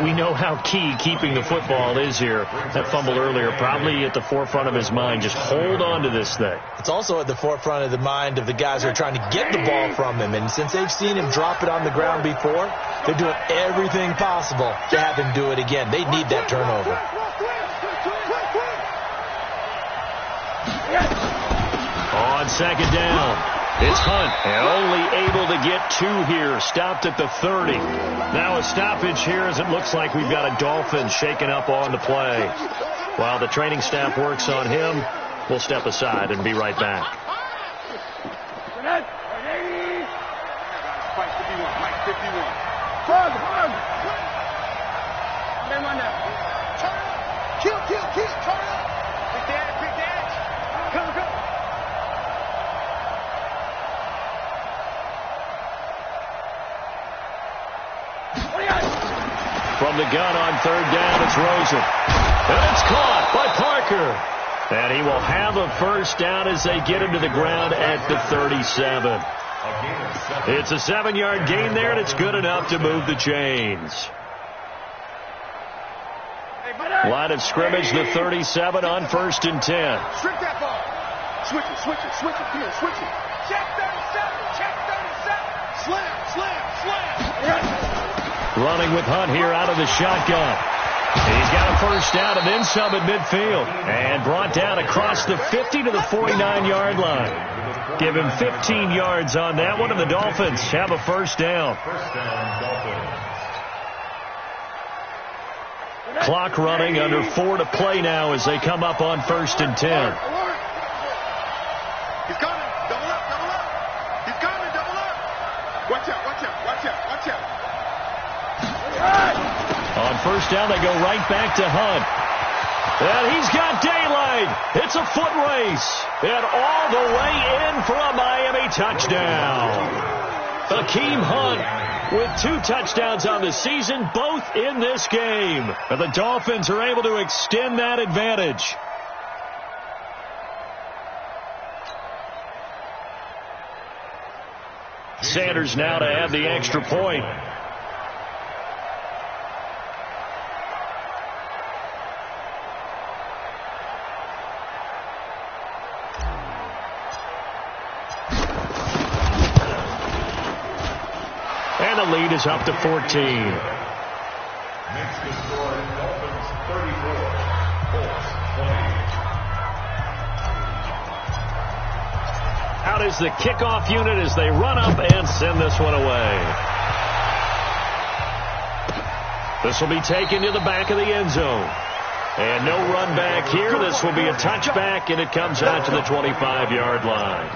we know how key keeping the football is here. That fumble earlier probably at the forefront of his mind. Just hold on to this thing. It's also at the forefront of the mind of the guys who are trying to get the ball from him. And since they've seen him drop it on the ground before, they're doing everything possible to have him do it again. They need that turnover. On second down, it's Hunt, and only able to get 2 here, stopped at the 30. Now a stoppage here as it looks like we've got a Dolphin shaken up on the play. While the training staff works on him, we'll step aside and be right back. Mike 51, Mike 51. Kill, turn up. Quick dash. Come. From the gun on third down, it's Rosen. And it's caught by Parker. And he will have a first down as they get him to the ground at the 37. It's a 7-yard gain there, and it's good enough to move the chains. Line of scrimmage, the 37 on 1st and 10. Strip that ball. Switch it. Here, switch it. Check 37. Slam. Running with Hunt here out of the shotgun. He's got a first down and then some at midfield. And brought down across the 50 to the 49-yard line. Give him 15 yards on that one, and the Dolphins have a first down. Clock running, under 4 to play now as they come up on 1st and 10. He's coming. Double up. He's coming. Double up. Watch out. On first down, they go right back to Hunt. And he's got daylight. It's a foot race. And all the way in for a Miami touchdown. Hakeem Hunt with 2 touchdowns on the season, both in this game. And the Dolphins are able to extend that advantage. Sanders now to add the extra point. And the lead is up to 14. Makes the score Dolphins 34, Colts 20. Out is the kickoff unit as they run up and send this one away. This will be taken to the back of the end zone. And no run back here. This will be a touchback, and it comes out to the 25-yard line.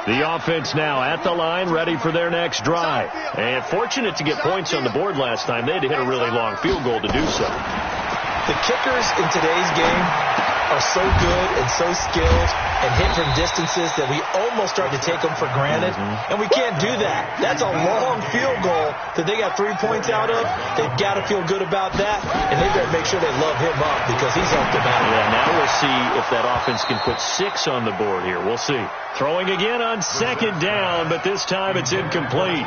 The offense now at the line, ready for their next drive. And fortunate to get points on the board last time. They had to hit a really long field goal to do so. The kickers in today's game are so good and so skilled and hit from distances that we almost start to take them for granted. And we can't do that. That's a long field goal that they got 3 points out of. They've got to feel good about that, and they better make sure they love him up because he's helped them out. Yeah, now we'll see if that offense can put 6 on the board here. We'll see. Throwing again on second down, but this time it's incomplete.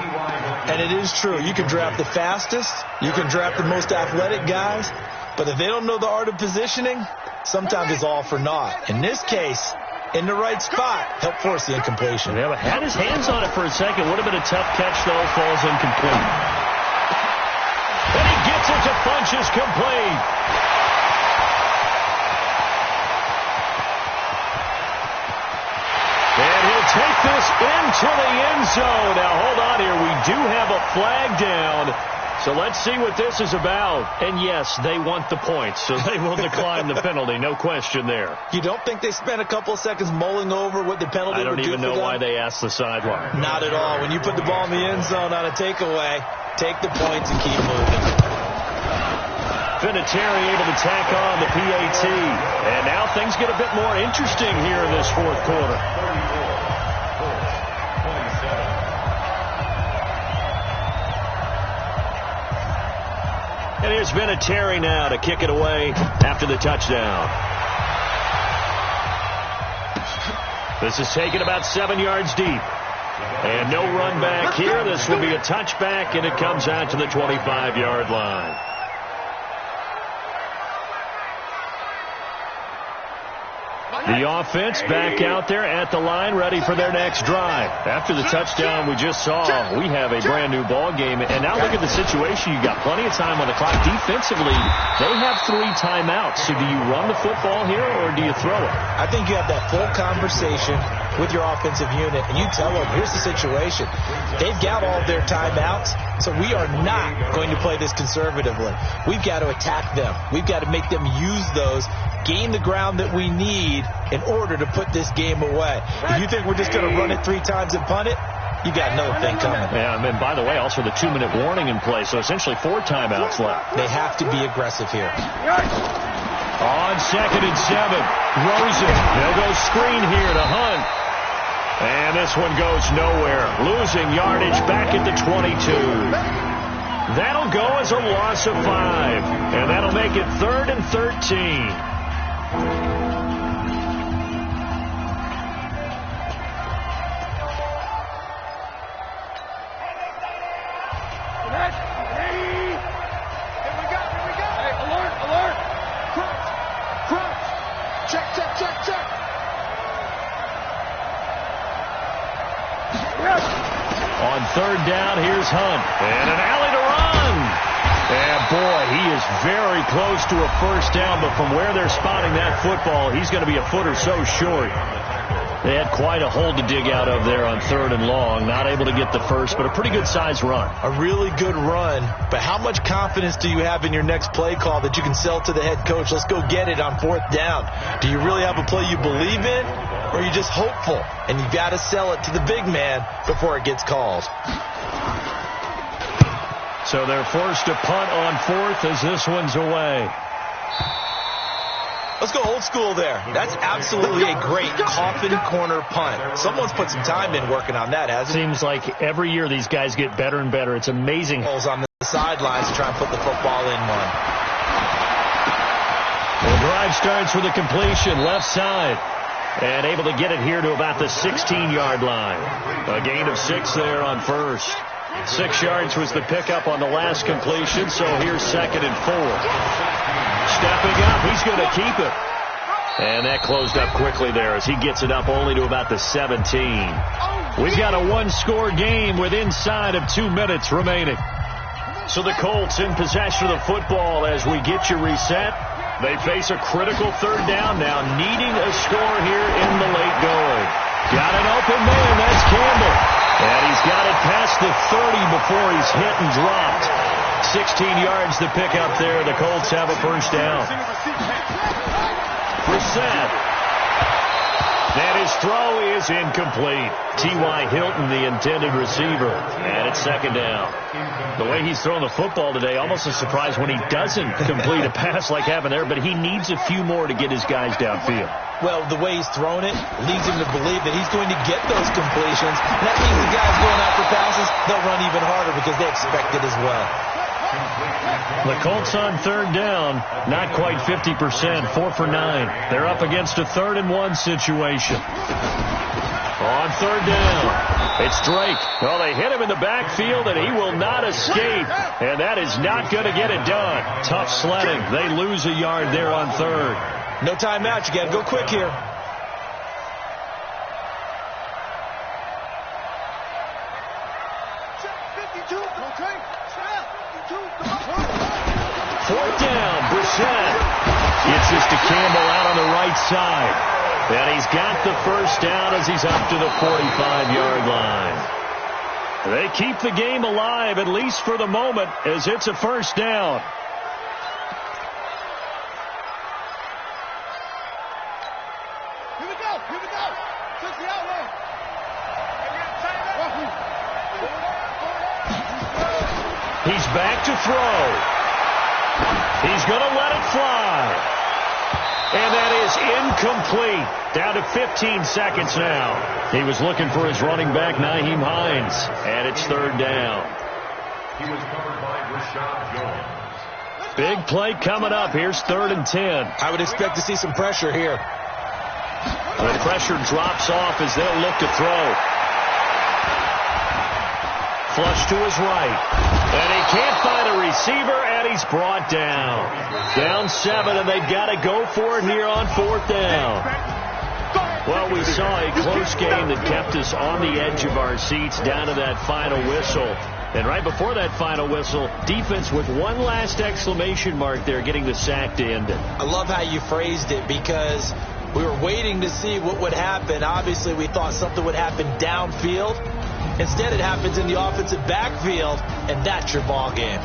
And it is true. You can draft the fastest. You can draft the most athletic guys. But if they don't know the art of positioning, sometimes it's all for naught. In this case, in the right spot, help force the incompletion. Yeah, but had his hands on it for a second. Would have been a tough catch, though. Falls incomplete. And he gets it to Funchess complete. And he'll take this into the end zone. Now, hold on here. We do have a flag down. So let's see what this is about. And, yes, they want the points, so they will decline the penalty. No question there. You don't think they spent a couple of seconds mulling over what the penalty would do for them? I don't even know why they asked the sideline. Not at all. When you put the ball in the end zone on a takeaway, take the points and keep moving. Vinatieri able to tack on the PAT. And now things get a bit more interesting here in this fourth quarter. And here's Vinatieri now to kick it away after the touchdown. This is taken about 7 yards deep. And no run back here. This will be a touchback, and it comes out to the 25-yard line. The offense back out there at the line, ready for their next drive. After the touchdown we just saw, we have a brand-new ball game. And now look at the situation. You got plenty of time on the clock. Defensively, they have 3 timeouts. So do you run the football here, or do you throw it? I think you have that full conversation with your offensive unit, and you tell them, here's the situation. They've got all their timeouts, so we are not going to play this conservatively. We've got to attack them. We've got to make them use those, gain the ground that we need in order to put this game away. If you think we're just going to run it 3 times and punt it, you got another thing coming. Yeah, and by the way, also the 2-minute warning in play, so essentially 4 timeouts left. They have to be aggressive here. On 2nd and 7, Rosen. They'll go screen here to Hunt. And this one goes nowhere. Losing yardage back at the 22. That'll go as a loss of 5. And that'll make it 3rd and 13. On 3rd down, here's Hunt. And an alley to run. And, boy, he is very close to a first down, but from where they're spotting that football, he's going to be a foot or so short. They had quite a hole to dig out of there on 3rd and long. Not able to get the first, but a pretty good-sized run. A really good run, but how much confidence do you have in your next play call that you can sell to the head coach? Let's go get it on 4th down. Do you really have a play you believe in? Or are you just hopeful, and you got to sell it to the big man before it gets called? So they're forced to punt on 4th as this one's away. Let's go old school there. That's absolutely a great coffin corner punt. Someone's put some time in working on that, hasn't it? Seems like every year these guys get better and better. It's amazing. On the sidelines to try and put the football in one. The drive starts with a completion left side. And able to get it here to about the 16-yard line. A gain of 6 there on 1st. 6 yards was the pickup on the last completion, so here's 2nd and 4. Stepping up, he's going to keep it. And that closed up quickly there as he gets it up only to about the 17. We've got a 1-score game with inside of 2 minutes remaining. So the Colts in possession of the football as we get you reset. They face a critical 3rd down now, needing a score here in the late going. Got an open man, that's Campbell. And he's got it past the 30 before he's hit and dropped. 16 yards to pick up there. The Colts have a first down. Brissett. And his throw is incomplete. T.Y. Hilton, the intended receiver. And it's 2nd down. The way he's throwing the football today, almost a surprise when he doesn't complete a pass like happened there, but he needs a few more to get his guys downfield. Well, the way he's thrown it leads him to believe that he's going to get those completions. And that means the guys going after passes, they'll run even harder because they expect it as well. The Colts on 3rd down, not quite 50%, 4 for 9. They're up against a 3rd and 1 situation. On 3rd down, it's Drake. Well, they hit him in the backfield, and he will not escape. And that is not going to get it done. Tough sledding. They lose a yard there on 3rd. No timeout. You got to go quick here. Fourth down, Brissett. It's just to Campbell out on the right side. And he's got the first down as he's up to the 45-yard line. They keep the game alive, at least for the moment, as it's a first down. Here we go. Took the outlet. He's back to throw. He's going to let it fly. And that is incomplete. Down to 15 seconds now. He was looking for his running back, Nyheim Hines. And it's 3rd down. He was covered by Rashad Jones. Big play coming up. Here's 3rd and 10. I would expect to see some pressure here. The pressure drops off as they'll look to throw. Flush to his right. And he can't find a receiver, and he's brought down. Down 7, and they've got to go for it here on 4th down. Well, we saw a close game that kept us on the edge of our seats down to that final whistle. And right before that final whistle, defense with one last exclamation mark there, getting the sack to end it. I love how you phrased it, because we were waiting to see what would happen. Obviously, we thought something would happen downfield. Instead, it happens in the offensive backfield, and that's your ball game.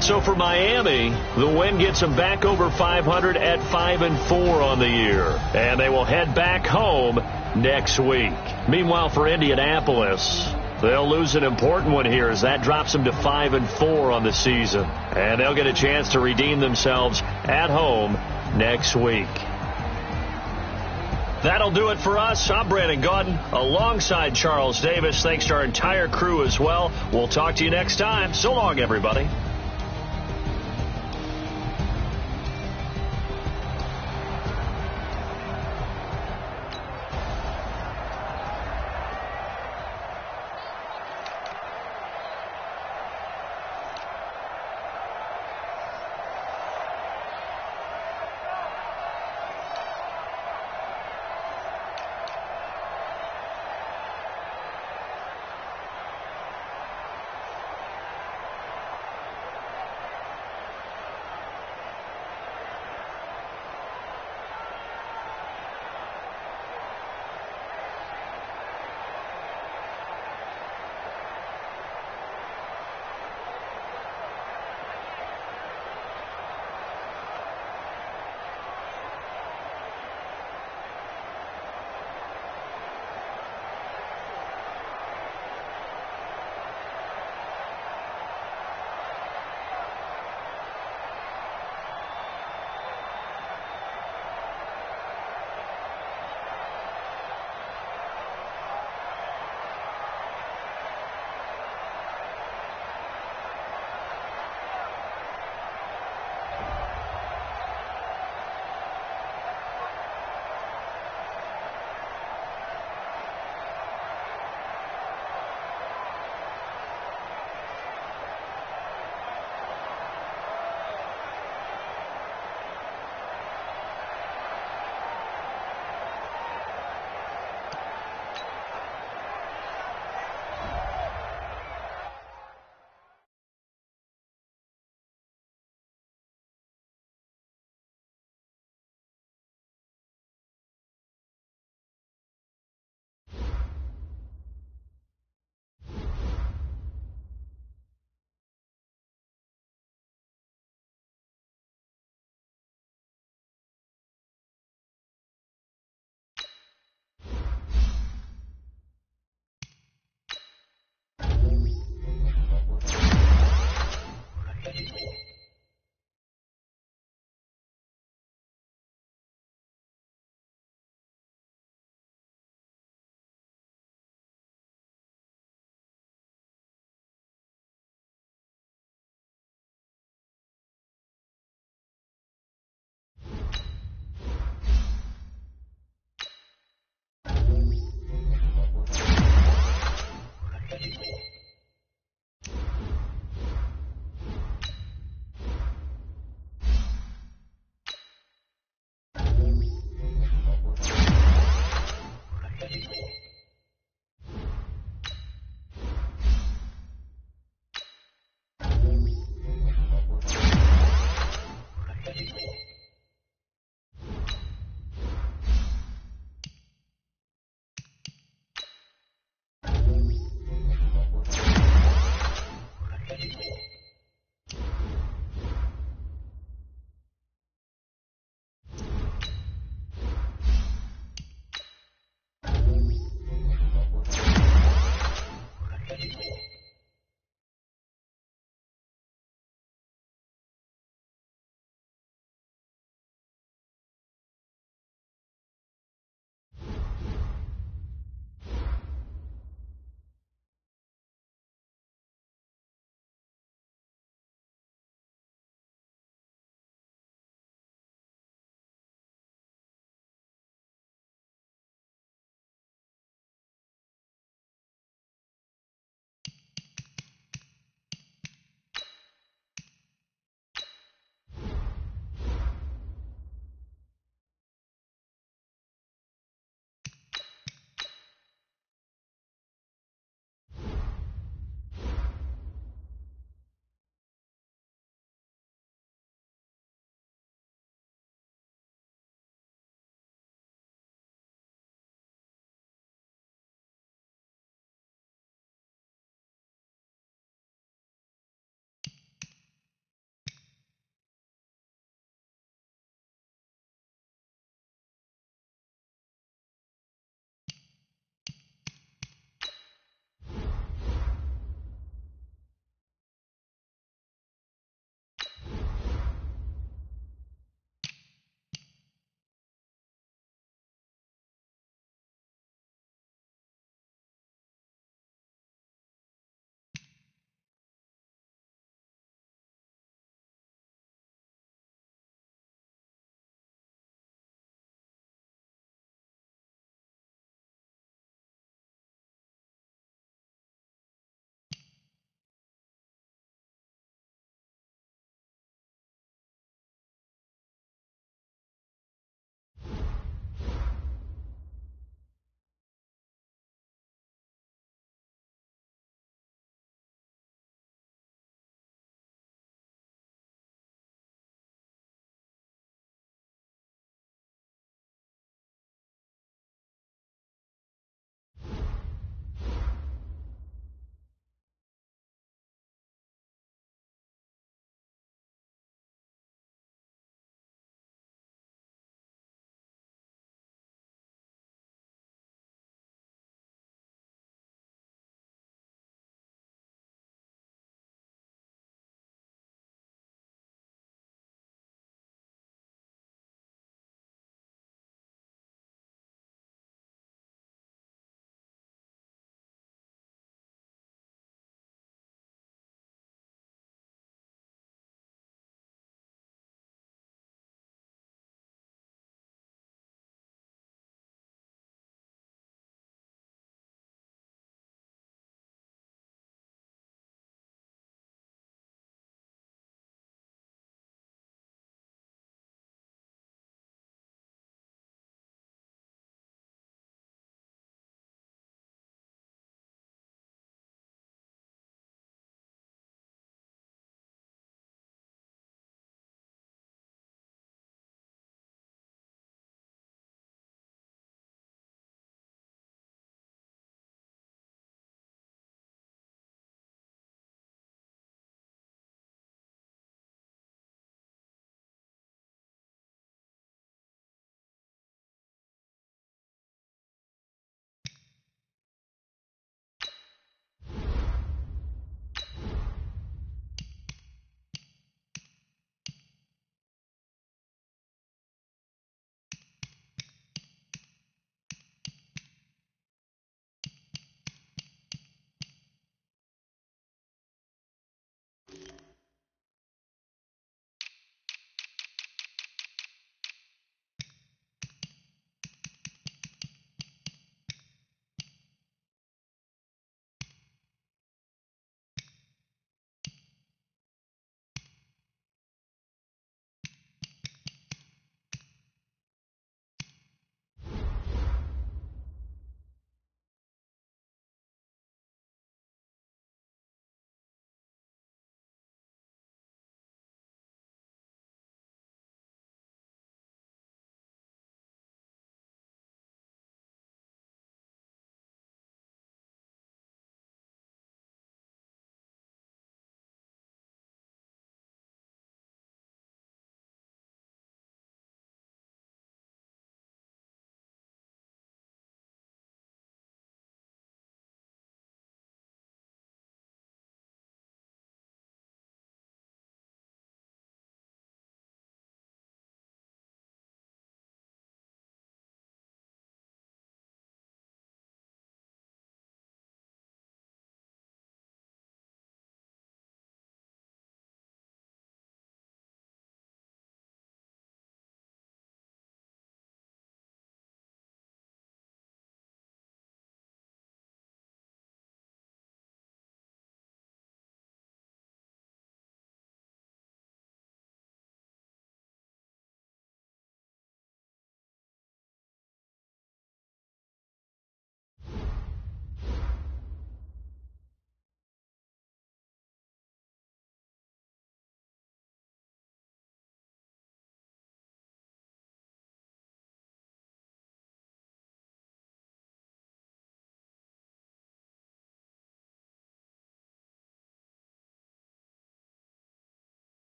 So for Miami, the win gets them back over 500 at 5-4 on the year. And they will head back home next week. Meanwhile, for Indianapolis, they'll lose an important one here as that drops them to 5-4 on the season. And they'll get a chance to redeem themselves at home next week. That'll do it for us. I'm Brandon Gaudin alongside Charles Davis. Thanks to our entire crew as well. We'll talk to you next time. So long, everybody.